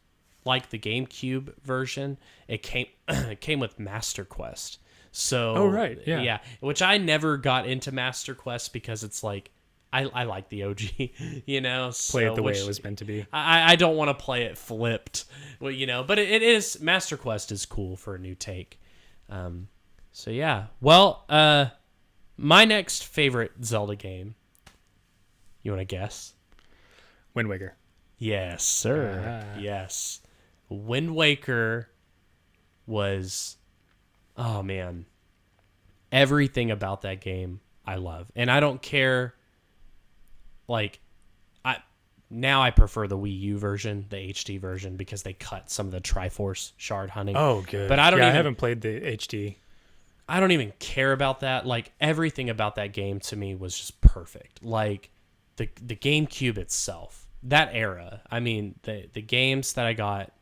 like the GameCube version. It came with Master Quest. So yeah, which I never got into Master Quest because it's like I like the OG, you know.
Play it the way it was meant to be.
I don't want to play it flipped, well, you know. But it is Master Quest is cool for a new take. So yeah. Well, my next favorite Zelda game. You want to guess?
Wind Waker.
Yes, sir. Yes. Wind Waker was, oh man, everything about that game I love. And I don't care, like, I prefer the Wii U version, the HD version, because they cut some of the Triforce shard hunting.
Oh, good.
But I
haven't played the HD.
I don't even care about that. Like, everything about that game to me was just perfect. Like, the GameCube itself, that era. I mean, the games that I got,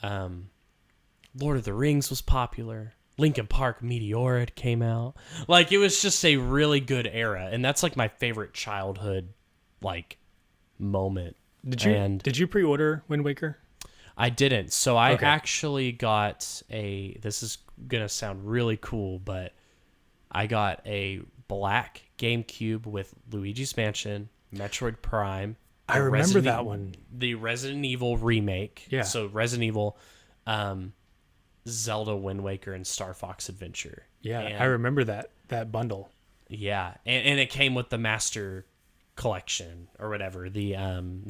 Lord of the Rings was popular. Linkin Park Meteora came out. Like, it was just a really good era, and that's like my favorite childhood like moment.
Did you pre-order Wind Waker?
I didn't. So I actually got this is going to sound really cool, but I got a black GameCube with Luigi's Mansion, Metroid Prime,
I remember that one.
The Resident Evil remake.
Yeah.
So Resident Evil, Zelda, Wind Waker, and Star Fox Adventure.
Yeah,
And,
I remember that bundle.
Yeah, and it came with the Master Collection or whatever, the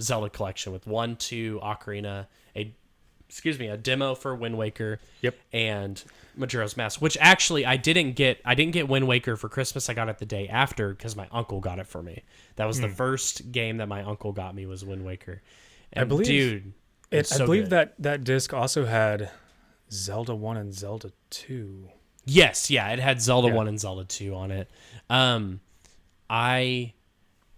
Zelda collection with 1, 2, Ocarina, a demo for Wind Waker.
Yep.
And Majora's Mask, which actually I didn't get Wind Waker for Christmas. I got it the day after because my uncle got it for me. That was the first game that my uncle got me was Wind Waker. And
I believe,
dude,
I believe that disc also had Zelda 1 and Zelda 2.
Yes, yeah, it had Zelda 1 and Zelda 2 on it. I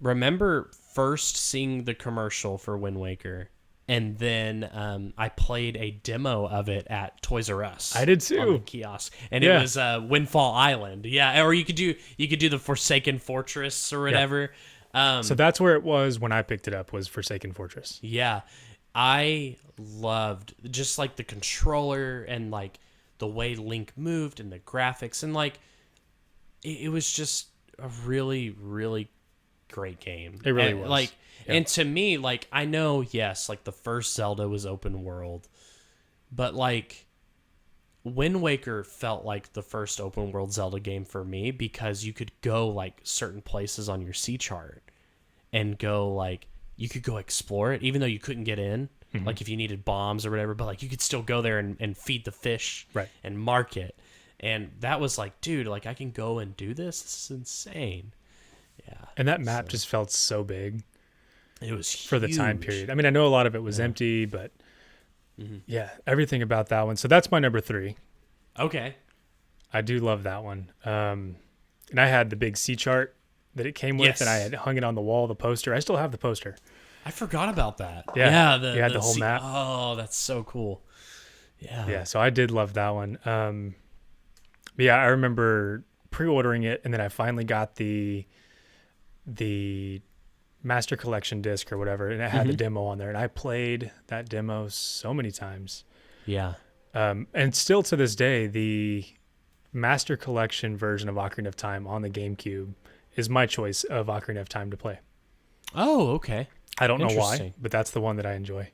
remember first seeing the commercial for Wind Waker, and then I played a demo of it at Toys R Us.
I did too.
On the kiosk, and it was Windfall Island. Yeah, or you could do the Forsaken Fortress or whatever. Yeah.
So that's where it was when I picked it up, was Forsaken Fortress.
Yeah, I loved just like the controller and like the way Link moved and the graphics, and like it was just a really, really great game.
It really
and,
was.
Like, and to me, like, I know, yes, like the first Zelda was open world, but like Wind Waker felt like the first open world Zelda game for me because you could go like certain places on your C chart and go like you could go explore it, even though you couldn't get in. Mm-hmm. Like if you needed bombs or whatever, but like you could still go there and feed the fish and mark it. And that was like, dude, like I can go and do this. This is insane. Yeah.
And that map just felt so big.
It was huge.
For the time period. I mean, I know a lot of it was empty, but yeah, everything about that one. So that's my number 3.
Okay.
I do love that one. And I had the big C chart that it came with, and I had hung it on the wall, the poster. I still have the poster.
I forgot about that.
Yeah.
You
had the whole map.
Oh, that's so cool. Yeah.
Yeah, so I did love that one. But yeah, I remember pre-ordering it, and then I finally got the Master Collection disc or whatever, and it had the demo on there, and I played that demo so many times.
Yeah.
And still to this day, the Master Collection version of Ocarina of Time on the GameCube is my choice of Ocarina of Time to play.
Oh, okay.
I don't know why, but that's the one that I enjoy.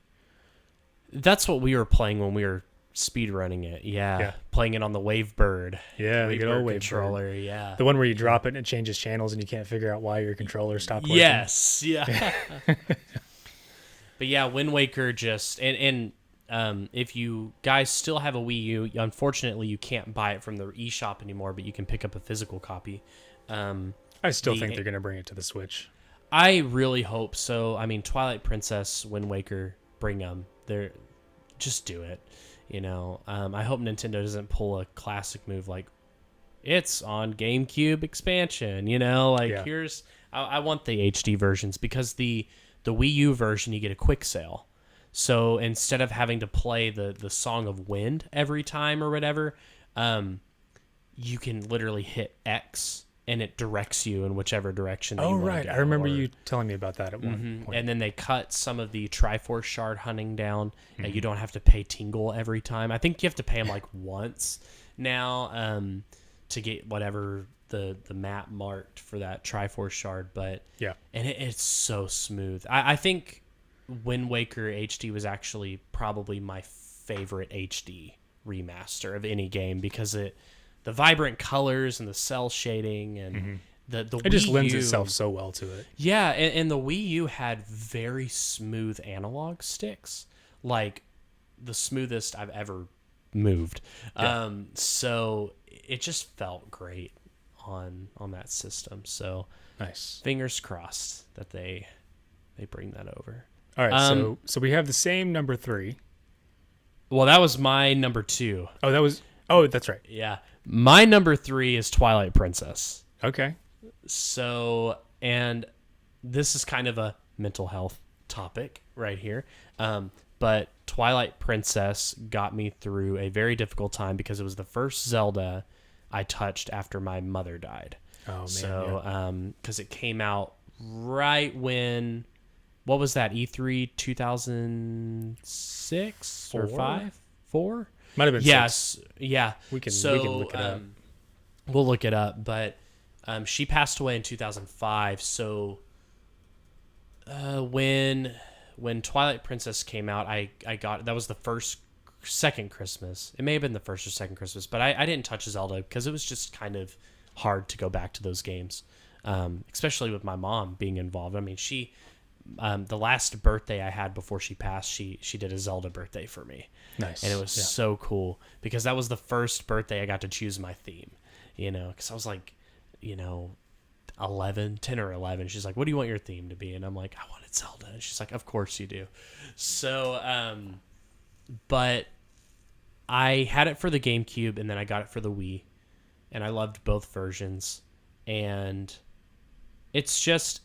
That's what we were playing when we were speedrunning it. Yeah. Playing it on the Wavebird.
Yeah, the good old Wavebird
controller. Yeah.
The one where you drop it and it changes channels and you can't figure out why your controller stopped working.
Yes. Yeah. But yeah, Wind Waker just and if you guys still have a Wii U, unfortunately you can't buy it from the eShop anymore, but you can pick up a physical copy.
I still think they're going to bring it to the Switch.
I really hope so. I mean, Twilight Princess, Wind Waker, bring them. Just do it. You know, I hope Nintendo doesn't pull a classic move like it's on GameCube expansion. You know, like here's I want the HD versions because the Wii U version you get a quick sale. So instead of having to play the Song of Wind every time or whatever, you can literally hit X and it directs you in whichever direction.
Oh, right. I remember you telling me about that at one point.
And then they cut some of the Triforce Shard hunting down. You don't have to pay Tingle every time. I think you have to pay them like once now to get whatever the map marked for that Triforce Shard. But yeah, and it's so smooth. I think Wind Waker HD was actually probably my favorite HD remaster of any game because the vibrant colors and the cell shading and the
it just lends itself so well to it.
Yeah, and the Wii U had very smooth analog sticks, like the smoothest I've ever moved. Yeah. So it just felt great on that system. So
nice.
Fingers crossed that they bring that over.
All right, so we have the same number 3.
Well, that was my number 2.
Oh, that's right.
Yeah. My number 3 is Twilight Princess.
Okay.
So, and this is kind of a mental health topic right here. But Twilight Princess got me through a very difficult time because it was the first Zelda I touched after my mother died.
Oh, man.
So, because it came out right when, what was that, E3 2006 or 5? 4?
Might have been 6.
Yeah.
We can look it up.
We'll look it up, but she passed away in 2005, so When Twilight Princess came out, I got that was the second Christmas. It may have been the first or second Christmas, but I didn't touch Zelda because it was just kind of hard to go back to those games, especially with my mom being involved. I mean, she the last birthday I had before she passed, she did a Zelda birthday for me.
Nice.
And it was so cool because that was the first birthday I got to choose my theme, because I was like, 10 or 11. She's like, what do you want your theme to be? And I'm like, I wanted Zelda. And she's like, of course you do. So, but I had it for the GameCube and then I got it for the Wii, and I loved both versions. And it's just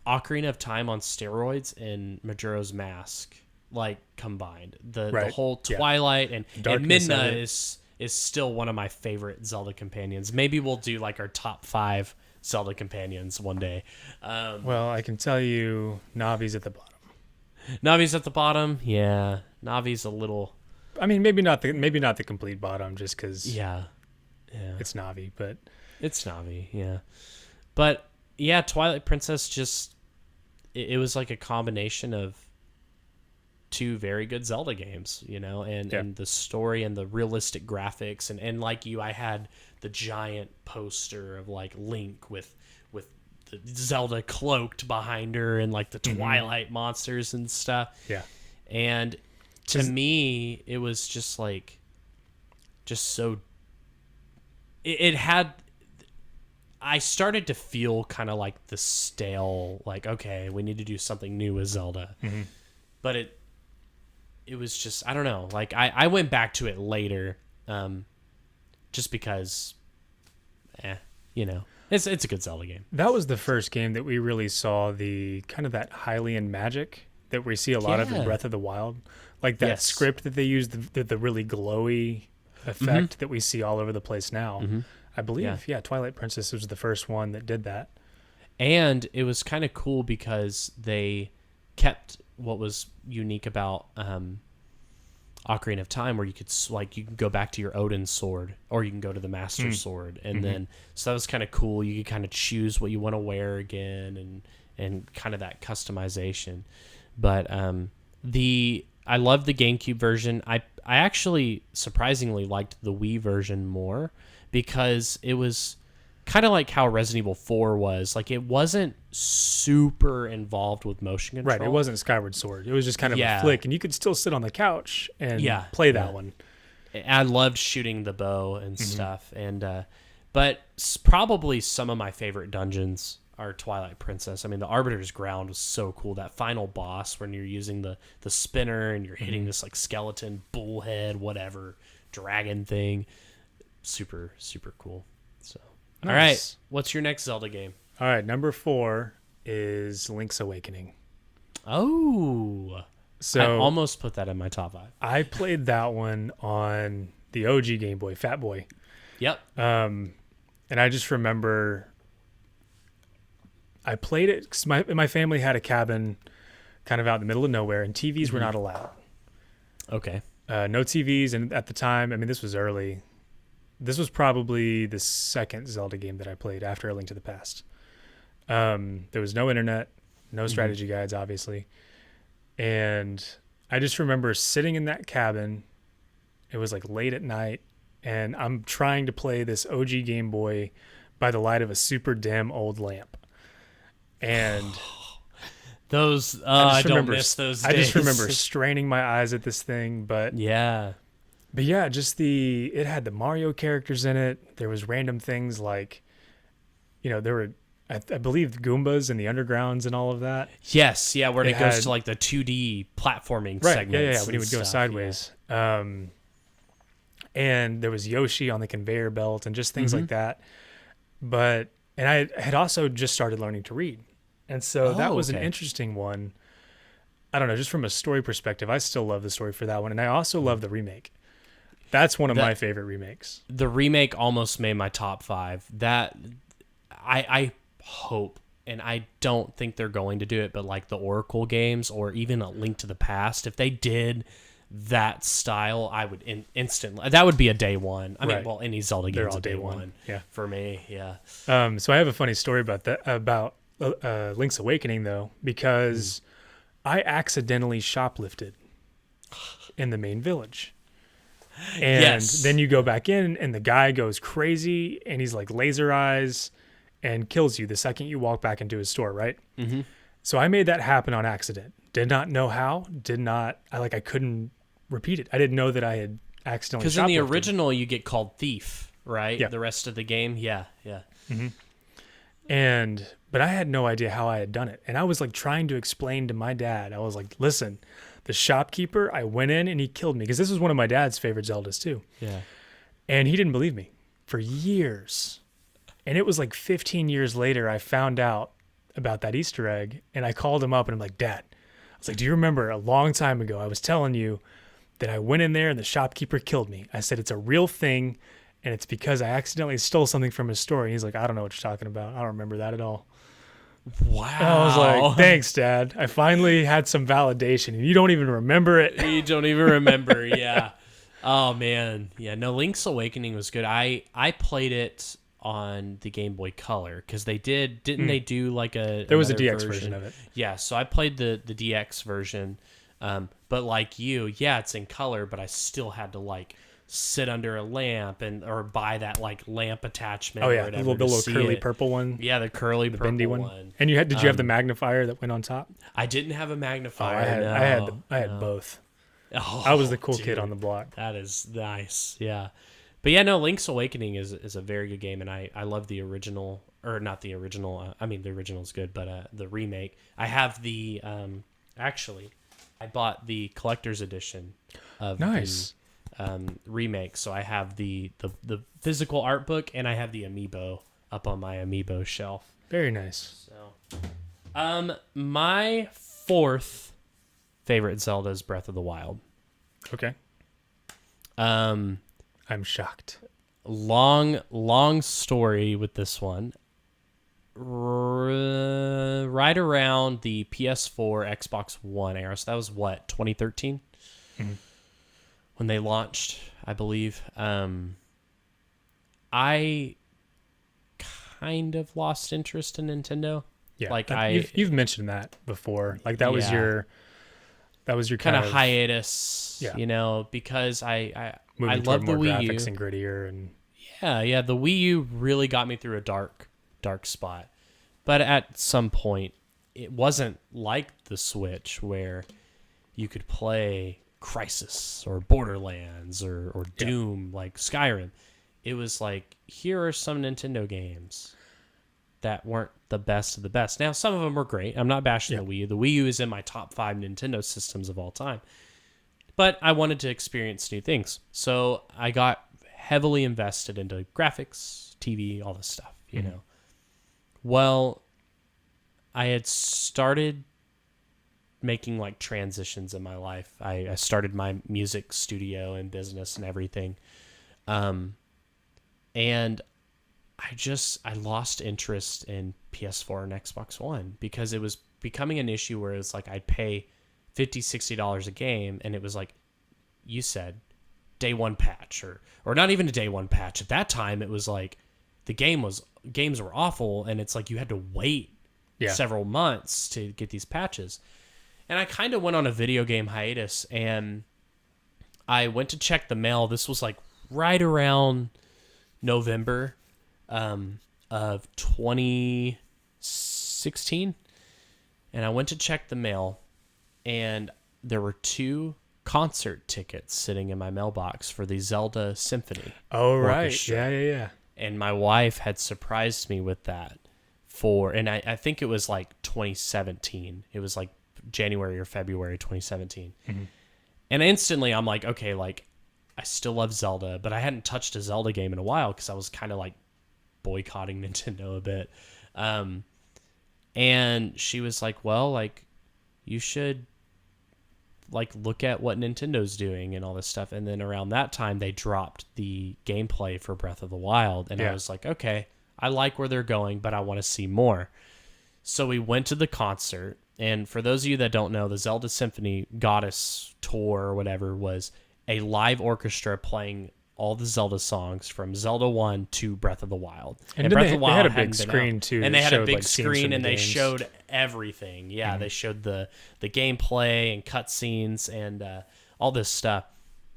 Ocarina of Time on steroids and Majora's Mask, like, combined. The whole Twilight and Midna is still one of my favorite Zelda companions. Maybe we'll do like our top 5 Zelda companions one day.
Well, I can tell you Navi's at the bottom.
Navi's at the bottom. Yeah, Navi's a little.
I mean, maybe not the complete bottom, just because.
Yeah.
It's Navi, but
it's Navi. Yeah, but yeah, Twilight Princess just it was like a combination of 2 very good Zelda games, and the story and the realistic graphics, and like I had the giant poster of like Link with the Zelda cloaked behind her and like the Twilight monsters and stuff.
Yeah.
And to me, it was just like, so it had, I started to feel kind of like the stale, like, okay, we need to do something new with Zelda. Mm-hmm. But it was just, I don't know. Like I went back to it later, just because, it's a good Zelda game.
That was the first game that we really saw the kind of that Hylian magic that we see a lot of in Breath of the Wild, like that script that they used, the really glowy effect that we see all over the place now. Mm-hmm. I believe, Twilight Princess was the first one that did that.
And it was kind of cool because they kept what was unique about Ocarina of Time, where you could you can go back to your Odin sword, or you can go to the Master Sword, and then so that was kind of cool. You could kind of choose what you want to wear again, and kind of that customization. But I loved the GameCube version. I actually surprisingly liked the Wii version more, because it was kind of like how Resident Evil 4 was. Like, it wasn't super involved with motion control.
Right, it wasn't Skyward Sword. It was just kind of a flick, and you could still sit on the couch and play that one.
I loved shooting the bow and stuff. And but probably some of my favorite dungeons are Twilight Princess. I mean, the Arbiter's Ground was so cool. That final boss when you're using the spinner and you're hitting this like skeleton, bullhead, whatever, dragon thing. Super, super cool. So, nice. All right, what's your next Zelda game?
All right, number 4 is Link's Awakening.
Oh, so I almost put that in my top 5.
I played that one on the OG Game Boy, Fat Boy.
Yep.
And I just remember I played it because my family had a cabin kind of out in the middle of nowhere, and TVs were not allowed.
Okay.
No TVs, and at the time, I mean, this was early. This was probably the second Zelda game that I played after A Link to the Past. There was no internet, no strategy guides, obviously. And I just remember sitting in that cabin. It was like late at night, and I'm trying to play this OG Game Boy by the light of a super dim old lamp. And
I don't miss those days.
I just remember straining my eyes at this thing, but yeah, just it had the Mario characters in it. There was random things like, there were, I believe, Goombas in the undergrounds and all of that.
Yes, yeah, where it goes to like the 2D platforming segments.
Yeah, when he would go sideways. Yeah. And there was Yoshi on the conveyor belt and just things like that. And I had also just started learning to read. And so that was an interesting one. I don't know, just from a story perspective, I still love the story for that one. And I also love the remake. That's one of my favorite remakes. The
remake almost made my top 5. That I hope, and I don't think they're going to do it, but like the Oracle games or even A Link to the Past, if they did that style, I would instantly. That would be a day one. I mean, well, any Zelda game is a day one.
Yeah,
for me. Yeah.
So I have a funny story about that. About Link's Awakening though, because I accidentally shoplifted in the main village. And
Yes.
then you go back in and the guy goes crazy and he's like laser eyes and kills you the second you walk back into his store, right?
Mm-hmm.
So I made that happen on accident. Did not know how. I couldn't repeat it. I didn't know that I had accidentally
Because in the
shoplifted.
original, you get called thief, right?
Yeah.
The rest of the game, yeah.
But I had no idea how I had done it. And I was like trying to explain to my dad. I was like, listen, the shopkeeper, I went in and he killed me. Because this was one of my dad's favorite Zeldas too.
Yeah.
And he didn't believe me for years. And it was like 15 years later, I found out about that Easter egg. And I called him up and I'm like, Dad, I was like, do you remember a long time ago, I was telling you that I went in there and the shopkeeper killed me. I said, it's a real thing. And it's because I accidentally stole something from his store. And he's like, I don't know what you're talking about. I don't remember that at all.
Wow.
And I was like, thanks, Dad. I finally had some validation. And you don't even remember it.
You don't even remember, yeah. Oh, man. Yeah, no, Link's Awakening was good. I played it on the Game Boy Color because they didn't they do like
There was a
another
DX version of it.
Yeah, so I played the DX version. But like you, yeah, it's in color, but I still had to like sit under a lamp or buy that like lamp attachment.
Oh
or
yeah,
whatever
the little
see
curly
it.
purple one.
Yeah, the curly
The
purple
bendy one. And did you have the magnifier that went on top?
I didn't have a
Oh,
magnifier.
I had both.
Oh,
I was the cool kid
dude.
on the block.
That is nice. Yeah. But yeah, no, Link's Awakening is a very good game, and I love the original, or not the original. I mean, the original is good, but the remake. I have the actually, I bought the collector's edition of
Nice.
the remake, so I have the physical art book, and I have the amiibo up on my amiibo shelf.
Very nice.
So, my fourth favorite Zelda is Breath of the Wild.
Okay.
Um.
I'm shocked.
Long story with this one. Right around the PS4, Xbox One era. So that was what, 2013?
Mm-hmm.
When they launched, I believe. I kind of lost interest in Nintendo.
Yeah.
Like
you've mentioned that before. Like that was your
kind of hiatus,
yeah.
Because I
moving
love
toward
the
more
Wii U.
graphics and grittier and
Yeah, the Wii U really got me through a dark spot. But at some point, it wasn't like the Switch where you could play Crysis or Borderlands or Doom like Skyrim. It was like, here are some Nintendo games that weren't the best of the best. Now, some of them were great. I'm not bashing the Wii U. The Wii U is in my top 5 Nintendo systems of all time. But I wanted to experience new things. So I got heavily invested into graphics, TV, all this stuff, you know. Well, I had started making like transitions in my life. I started my music studio and business and everything. And I lost interest in PS4 and Xbox One because it was becoming an issue where it's like I'd pay $50, $60 a game, and it was like you said, day one patch or not even a day one patch. At that time, it was like games were awful, and it's like you had to wait several months to get these patches. And I kind of went on a video game hiatus, and I went to check the mail. This was like right around November of 2016, and I went to check the mail, and there were 2 concert tickets sitting in my mailbox for the Zelda Symphony.
Oh, right.
Orchestra.
Yeah.
And my wife had surprised me with that and I think it was like 2017. It was like January or February 2017. Mm-hmm. And instantly I'm like, okay, like I still love Zelda, but I hadn't touched a Zelda game in a while because I was kind of like boycotting Nintendo a bit. And she was like, well, like you should like look at what Nintendo's doing and all this stuff. And then around that time they dropped the gameplay for Breath of the Wild, and I was like, okay, I like where they're going, but I want to see more. So we went to the concert, and for those of you that don't know, the Zelda Symphony Goddess Tour or whatever was a live orchestra playing all the Zelda songs from Zelda 1 to Breath of the Wild.
And
Breath
they,
of the
they
Wild
had a
hadn't
big
been
screen
out.
too.
And
that
they had a
showed,
big
like, scenes
screen
from
and
the
they
games.
showed everything. Yeah, they showed the gameplay and cutscenes and all this stuff.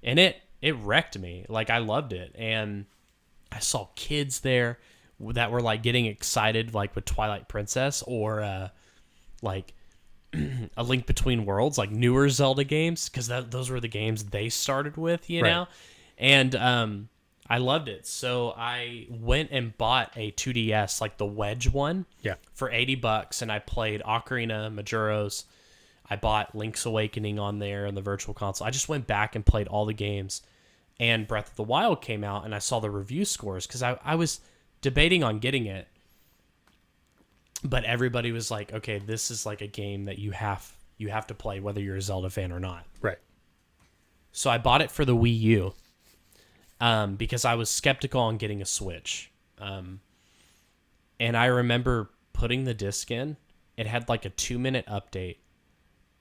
And it wrecked me. Like, I loved it. And I saw kids there that were like getting excited, like with Twilight Princess or like A Link Between Worlds, like newer Zelda games, because those were the games they started with, you know? And I loved it. So I went and bought a 2DS, like the Wedge one, for $80, and I played Ocarina, Majora's. I bought Link's Awakening on there on the Virtual Console. I just went back and played all the games. And Breath of the Wild came out, and I saw the review scores, because I was debating on getting it. But everybody was like, okay, this is like a game that you have to play whether you're a Zelda fan or not.
Right.
So I bought it for the Wii U because I was skeptical on getting a Switch. And I remember putting the disc in. It had like a 2-minute update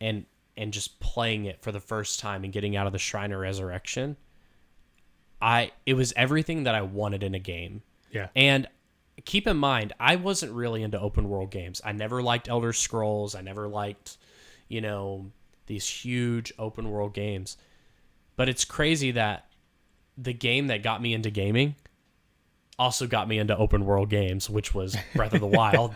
and just playing it for the first time and getting out of the Shrine of Resurrection. It was everything that I wanted in a game.
Yeah.
And keep in mind, I wasn't really into open world games. I never liked Elder Scrolls. I never liked, these huge open world games. But it's crazy that the game that got me into gaming also got me into open world games, which was Breath of the Wild.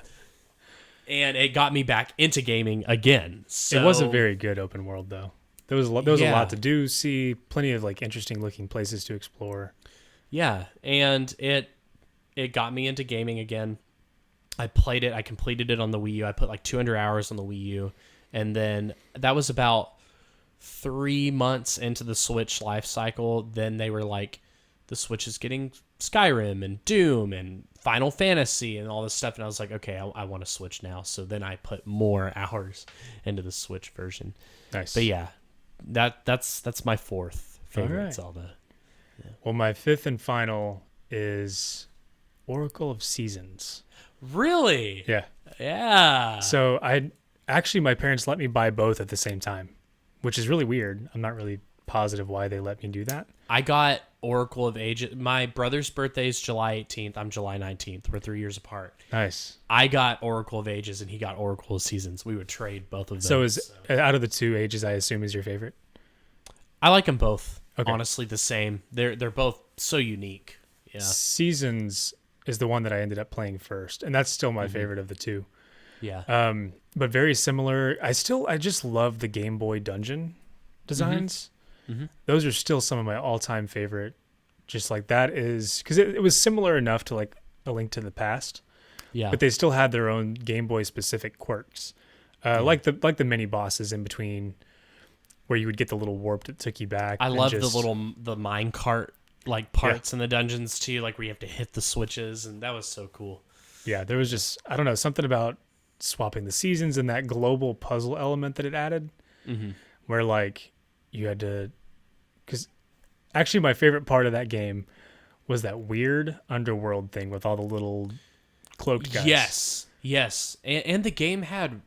And it got me back into gaming again. So,
it was a very good open world, though. There was a lot to do, see plenty of like interesting looking places to explore.
Yeah, and it got me into gaming again. I played it. I completed it on the Wii U. I put like 200 hours on the Wii U. And then that was about 3 months into the Switch life cycle. Then they were like, the Switch is getting Skyrim and Doom and Final Fantasy and all this stuff. And I was like, okay, I want to Switch now. So then I put more hours into the Switch version.
Nice.
But yeah, that's my fourth favorite Zelda. Yeah.
Well, my fifth and final is Oracle of Seasons.
Really?
Yeah.
Yeah.
So my parents let me buy both at the same time, which is really weird. I'm not really positive why they let me do that.
I got Oracle of Ages. My brother's birthday is July 18th. I'm July 19th. We're 3 years apart.
Nice.
I got Oracle of Ages and he got Oracle of Seasons. We would trade both of them.
So out of the two, Ages, I assume, is your favorite?
I like them both.
Okay.
Honestly, the same. They're both so unique. Yeah.
Seasons is the one that I ended up playing first, and that's still my favorite of the two.
Yeah.
But very similar. I just love the Game Boy dungeon designs.
Mm-hmm.
Those are still some of my all-time favorite. Just like that is because it was similar enough to like A Link to the Past.
Yeah.
But they still had their own Game Boy specific quirks, like the mini bosses in between, where you would get the little warp that took you back.
I love the mine cart like parts in the dungeons too, like where you have to hit the switches, and that was so cool.
Yeah, there was just I don't know something about swapping the seasons and that global puzzle element that it added, where like you had to. Because actually, my favorite part of that game was that weird underworld thing with all the little cloaked guys.
Yes. And the game had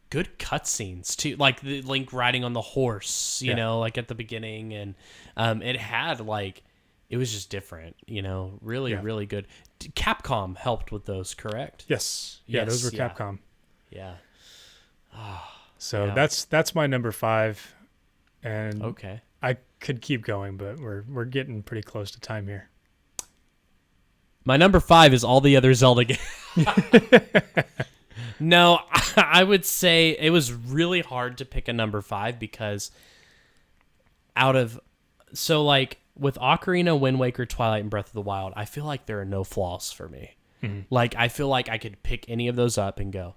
good cutscenes too, like the Link riding on the horse, you know, like at the beginning, and it had like it was just different, really good. Capcom helped with those, correct?
Yes. Yeah, those were Capcom.
Yeah.
So that's my number 5, and
okay.
I could keep going, but we're getting pretty close to time here.
My number 5 is all the other Zelda games. No, I would say it was really hard to pick a number 5 because with Ocarina, Wind Waker, Twilight, and Breath of the Wild, I feel like there are no flaws for me. Mm-hmm. Like, I feel like I could pick any of those up and go.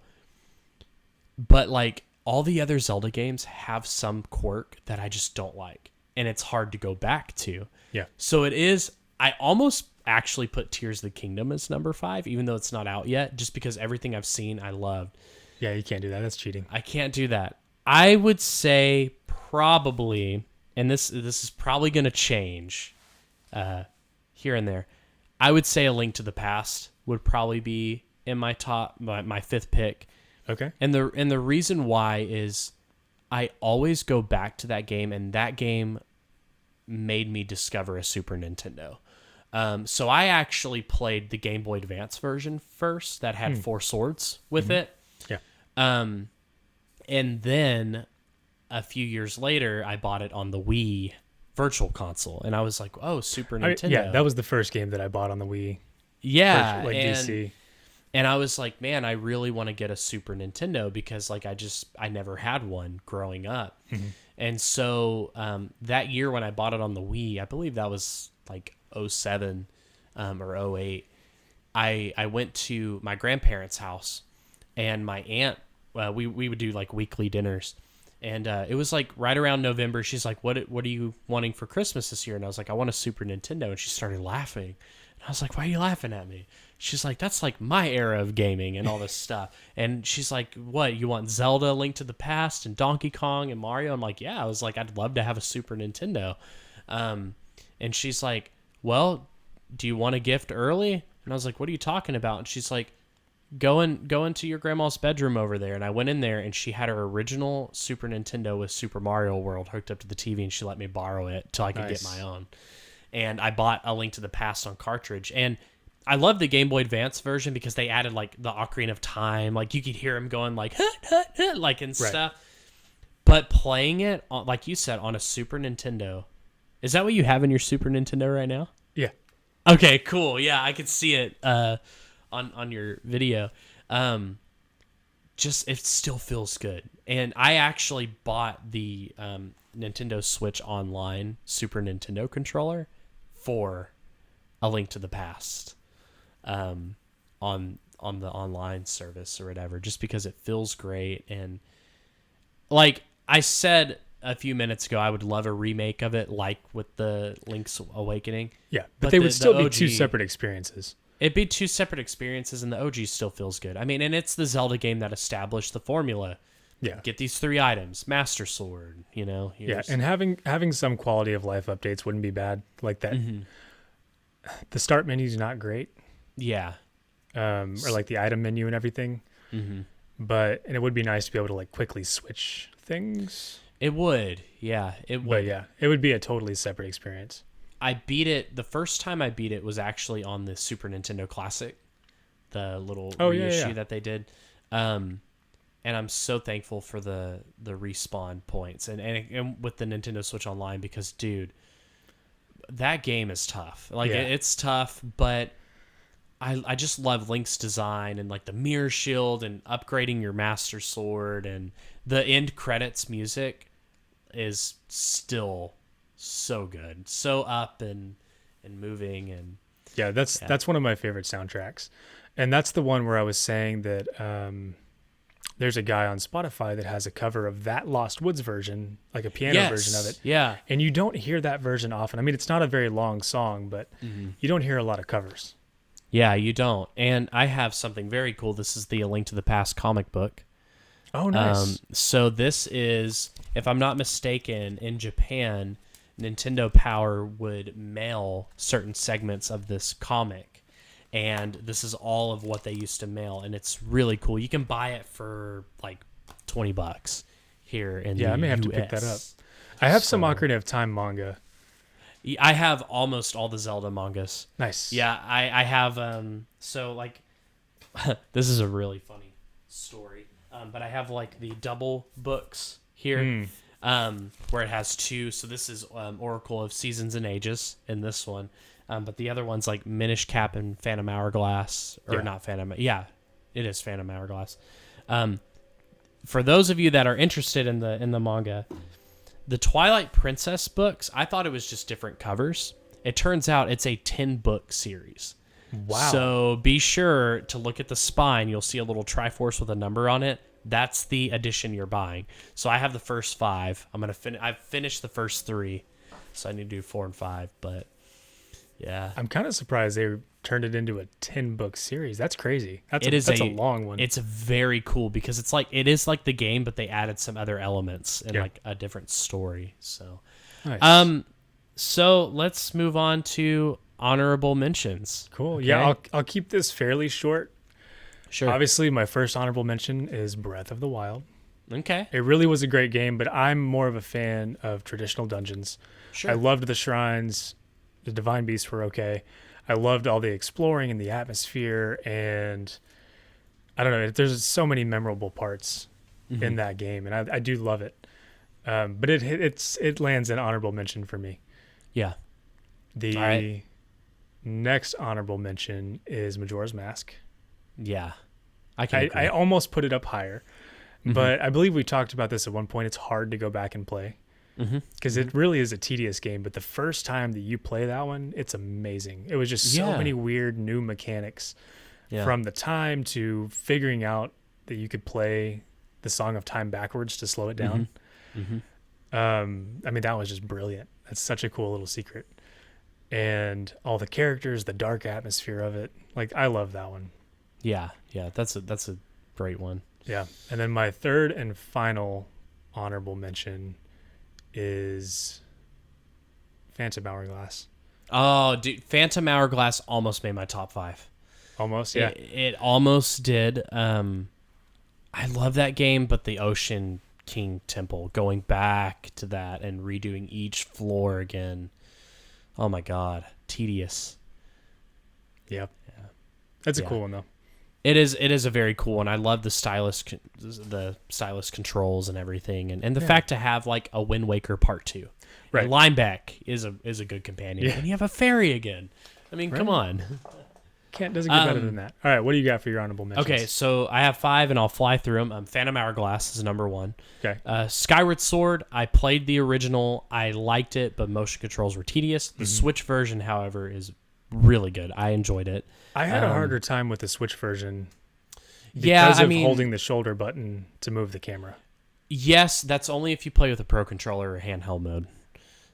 But, like, all the other Zelda games have some quirk that I just don't like, and it's hard to go back to.
Yeah.
So I almost actually put Tears of the Kingdom as number 5, even though it's not out yet, just because everything I've seen I loved.
Yeah, you can't do that. That's cheating.
I can't do that. I would say probably, and this is probably going to change here and there. I would say A Link to the Past would probably be in my top, my 5th pick.
Okay.
And the reason why is I always go back to that game, and that game made me discover a Super Nintendo. So I actually played the Game Boy Advance version first that had 4 swords with it.
Yeah.
And then a few years later, I bought it on the Wii Virtual Console, and I was like, "Oh, Super Nintendo!"
Yeah, that was the first game that I bought on the Wii.
Yeah,
like DC.
And I was like, "Man, I really want to get a Super Nintendo because like I never had one growing up." And so that year when I bought it on the Wii, I believe that was like 07 or 08. I went to my grandparents' house, and my aunt. We would do like weekly dinners. And it was like right around November. She's like, what are you wanting for Christmas this year? And I was like, I want a Super Nintendo. And she started laughing. And I was like, why are you laughing at me? She's like, that's like my era of gaming and all this stuff. And she's like, what, you want Zelda, Link to the Past, and Donkey Kong and Mario? I'm like, yeah. I was like, I'd love to have a Super Nintendo. And she's like, well, do you want a gift early? And I was like, what are you talking about? And she's like, go into your grandma's bedroom over there. And I went in there, and she had her original Super Nintendo with Super Mario World hooked up to the TV, and she let me borrow it till I could get my own. And I bought A Link to the Past on cartridge. And I love the Game Boy Advance version because they added like the Ocarina of Time. Like you could hear him going like, hut, hut, hut, like and stuff. But playing it, like you said, on a Super Nintendo, is that what you have in your Super Nintendo right now?
Yeah.
Okay, cool. Yeah, I could see it on your video. Just it still feels good. And I actually bought the Nintendo Switch Online Super Nintendo controller for A Link to the Past on the online service or whatever, just because it feels great. And like I said a few minutes ago, I would love a remake of it, like with the Link's Awakening.
Yeah, but they would still be 2 separate experiences.
It'd be 2 separate experiences, and the OG still feels good. I mean, and it's the Zelda game that established the formula.
Yeah.
Get these 3 items, Master Sword, you know.
Yeah, and having some quality of life updates wouldn't be bad. Like that. The start menu's not great.
Yeah.
Or like the item menu and everything. But it would be nice to be able to like quickly switch things.
It would. Yeah, it would.
But yeah, it would be a totally separate experience.
I beat it. The first time I beat it was actually on the Super Nintendo Classic, the little reissue that they did. And I'm so thankful for the respawn points and with the Nintendo Switch Online because, dude, that game is tough. Like it's tough, but I just love Link's design and like the mirror shield and upgrading your Master Sword, and the end credits music is still so good, so up and moving. And
that's one of my favorite soundtracks, and that's the one where I was saying that there's a guy on Spotify that has a cover of that Lost Woods version, like a piano version of it.
Yeah, and
you don't hear that version often. I mean, it's not a very long song, but you don't hear a lot of covers.
Yeah, you don't. And I have something very cool. This is the A Link to the Past comic book.
Oh, nice.
So this is, if I'm not mistaken, in Japan, Nintendo Power would mail certain segments of this comic, and this is all of what they used to mail, and it's really cool. You can buy it for like $20 here in the
I may have to pick that up. I have some Ocarina of Time manga.
I have almost all the Zelda mangas.
Nice.
Yeah, I have so like this is a really funny story, but I have like the double books here. Where it has 2. So this is Oracle of Seasons and Ages in this one. But the other one's like Minish Cap and Phantom Hourglass. Or not Phantom. Yeah, it is Phantom Hourglass. For those of you that are interested in the manga, the Twilight Princess books, I thought it was just different covers. It turns out it's a 10-book series.
Wow.
So be sure to look at the spine. You'll see a little Triforce with a number on it. That's the edition you're buying. So I have the first 5. I've finished the first 3, so I need to do 4 and 5. But yeah,
I'm kind of surprised they turned it into a 10-book series. That's crazy. That's a long one.
It's very cool because it is like the game, but they added some other elements and like a different story. So,
nice.
So let's move on to honorable mentions.
Cool. Okay? Yeah, I'll keep this fairly short.
Sure.
Obviously, my first honorable mention is Breath of the Wild.
Okay.
It really was a great game, but I'm more of a fan of traditional dungeons.
Sure.
I loved the shrines. The divine beasts were okay. I loved all the exploring and the atmosphere, and I don't know. There's so many memorable parts in that game, and I do love it. But it lands an honorable mention for me.
Yeah.
The
right.
next honorable mention is Majora's Mask.
Yeah. I
almost put it up higher, but I believe we talked about this at one point. It's hard to go back and play because it really is a tedious game. But the first time that you play that one, it's amazing. It was just so many weird new mechanics from the time to figuring out that you could play the Song of Time backwards to slow it down. I mean, that was just brilliant. That's such a cool little secret. And all the characters, the dark atmosphere of it. Like, I love that one.
Yeah. That's a great one.
Yeah. And then my third and final honorable mention is Phantom Hourglass.
Oh, dude, Phantom Hourglass almost made my top 5.
Almost, yeah.
It almost did. I love that game, but the Ocean King Temple, going back to that and redoing each floor again. Oh my God, tedious.
Yep. Yeah. That's a cool one though.
It is a very cool one. I love the stylus controls and everything, and the fact to have like a Wind Waker Part 2. Right. And Lineback is a good companion, and you have a fairy again. I mean, come on.
Doesn't get better than that. All right, what do you got for your honorable mentions?
Okay, so I have 5, and I'll fly through them. Phantom Hourglass is number 1.
Okay.
Skyward Sword, I played the original. I liked it, but motion controls were tedious. The Switch version, however, is really good. I enjoyed it.
I had a harder time with the Switch version because of holding the shoulder button to move the camera.
Yes, that's only if you play with a Pro Controller or handheld mode.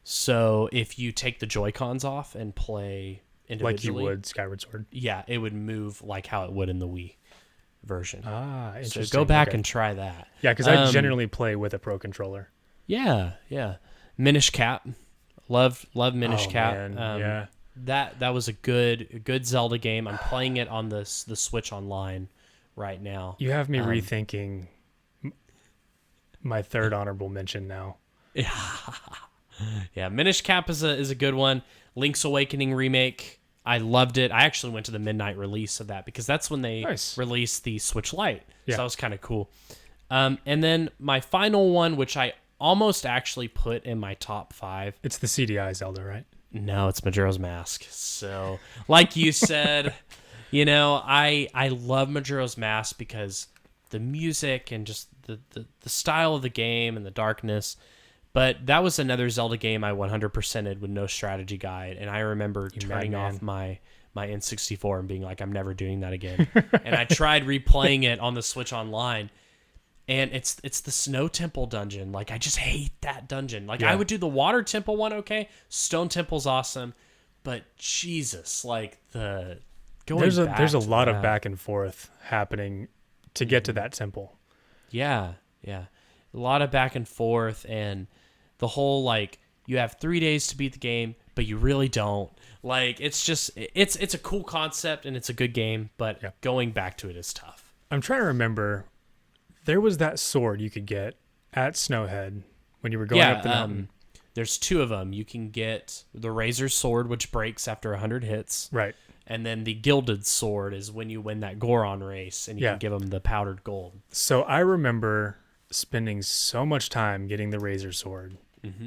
So if you take the Joy-Cons off and play individually,
like you would Skyward Sword.
Yeah, it would move like how it would in the Wii version.
Interesting.
So go back and try that.
Yeah, because I generally play with a Pro Controller.
Yeah. Minish Cap. Love Minish Cap.
Man,
That was a good Zelda game. I'm playing it on the Switch Online right now.
You have me rethinking my third honorable mention now.
Yeah, Minish Cap is a good one. Link's Awakening remake. I loved it. I actually went to the midnight release of that because that's when they released the Switch Lite. Yeah. So that was kind of cool. And then my final one, which I almost actually put in my top 5.
It's the CDI Zelda, right?
No, it's Majora's Mask. So, like you said, I love Majora's Mask because the music and just the style of the game and the darkness. But that was another Zelda game I 100%ed with no strategy guide, and I remember turning off my N64 and being like, I'm never doing that again. And I tried replaying it on the Switch Online. And it's the Snow Temple dungeon. Like, I just hate that dungeon. Like, I would do the Water Temple one, okay? Stone Temple's awesome. But, Jesus, like,
there's a lot of back and forth happening to get to that temple.
Yeah. A lot of back and forth, and the whole, like, you have 3 days to beat the game, but you really don't. Like, it's just, it's a cool concept, and it's a good game, but going back to it is tough.
I'm trying to remember... There was that sword you could get at Snowhead when you were going up the mountain.
There's 2 of them. You can get the Razor Sword, which breaks after 100 hits.
Right.
And then the Gilded Sword is when you win that Goron race, and you can give them the powdered gold.
So I remember spending so much time getting the Razor Sword. Mm-hmm.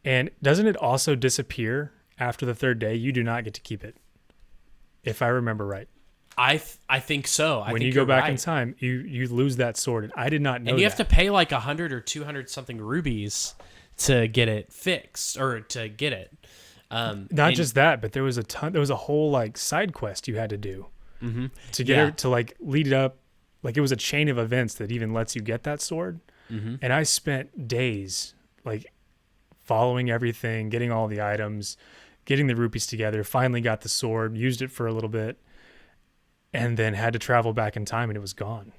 And doesn't it also disappear after the 3rd day? You do not get to keep it, if I remember right.
I think so.
When you go back in time, you lose that sword. And I did not know that.
And you have to pay like 100 or 200 something rubies to get it fixed or to get it.
Not just that, but there was a whole like side quest you had to do to get her to like lead it up. Like it was a chain of events that even lets you get that sword. Mm-hmm. And I spent days like following everything, getting all the items, getting the rupees together, finally got the sword, used it for a little bit. And then had to travel back in time, and it was gone.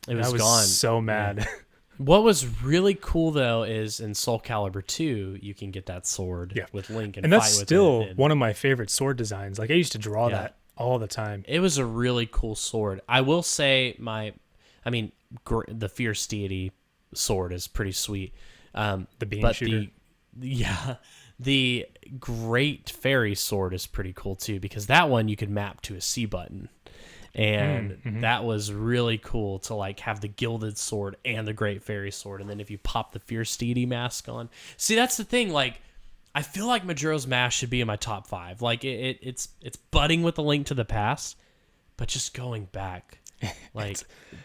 I was so mad.
Yeah. What was really cool, though, is in Soul Calibur 2, you can get that sword with Link and
that's still one of my favorite sword designs. Like, I used to draw that all the time.
It was a really cool sword. I will say my I mean, the Fierce Deity sword is pretty sweet.
The beam
but
shooter.
The Great Fairy sword is pretty cool too, because that one you could map to a C button. And that was really cool to like have the gilded sword and the Great Fairy sword. And then if you pop the Fierce Deity mask on, see, that's the thing. Like, I feel like Majora's Mask should be in my top 5. Like it's budding with a Link to the Past, but just going back, like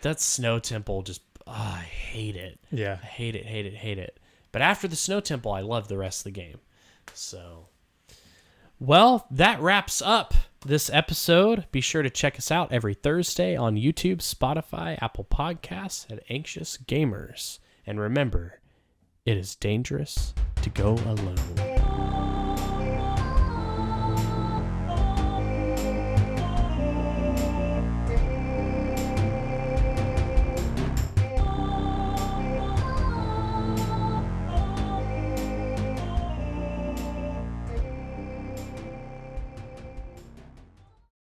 that Snow Temple, just I hate it.
Yeah,
I hate it. But after the Snow Temple, I love the rest of the game. So, well, that wraps up this episode. Be sure to check us out every Thursday on YouTube, Spotify, Apple Podcasts, at Anxious Gamers. And remember, it is dangerous to go alone.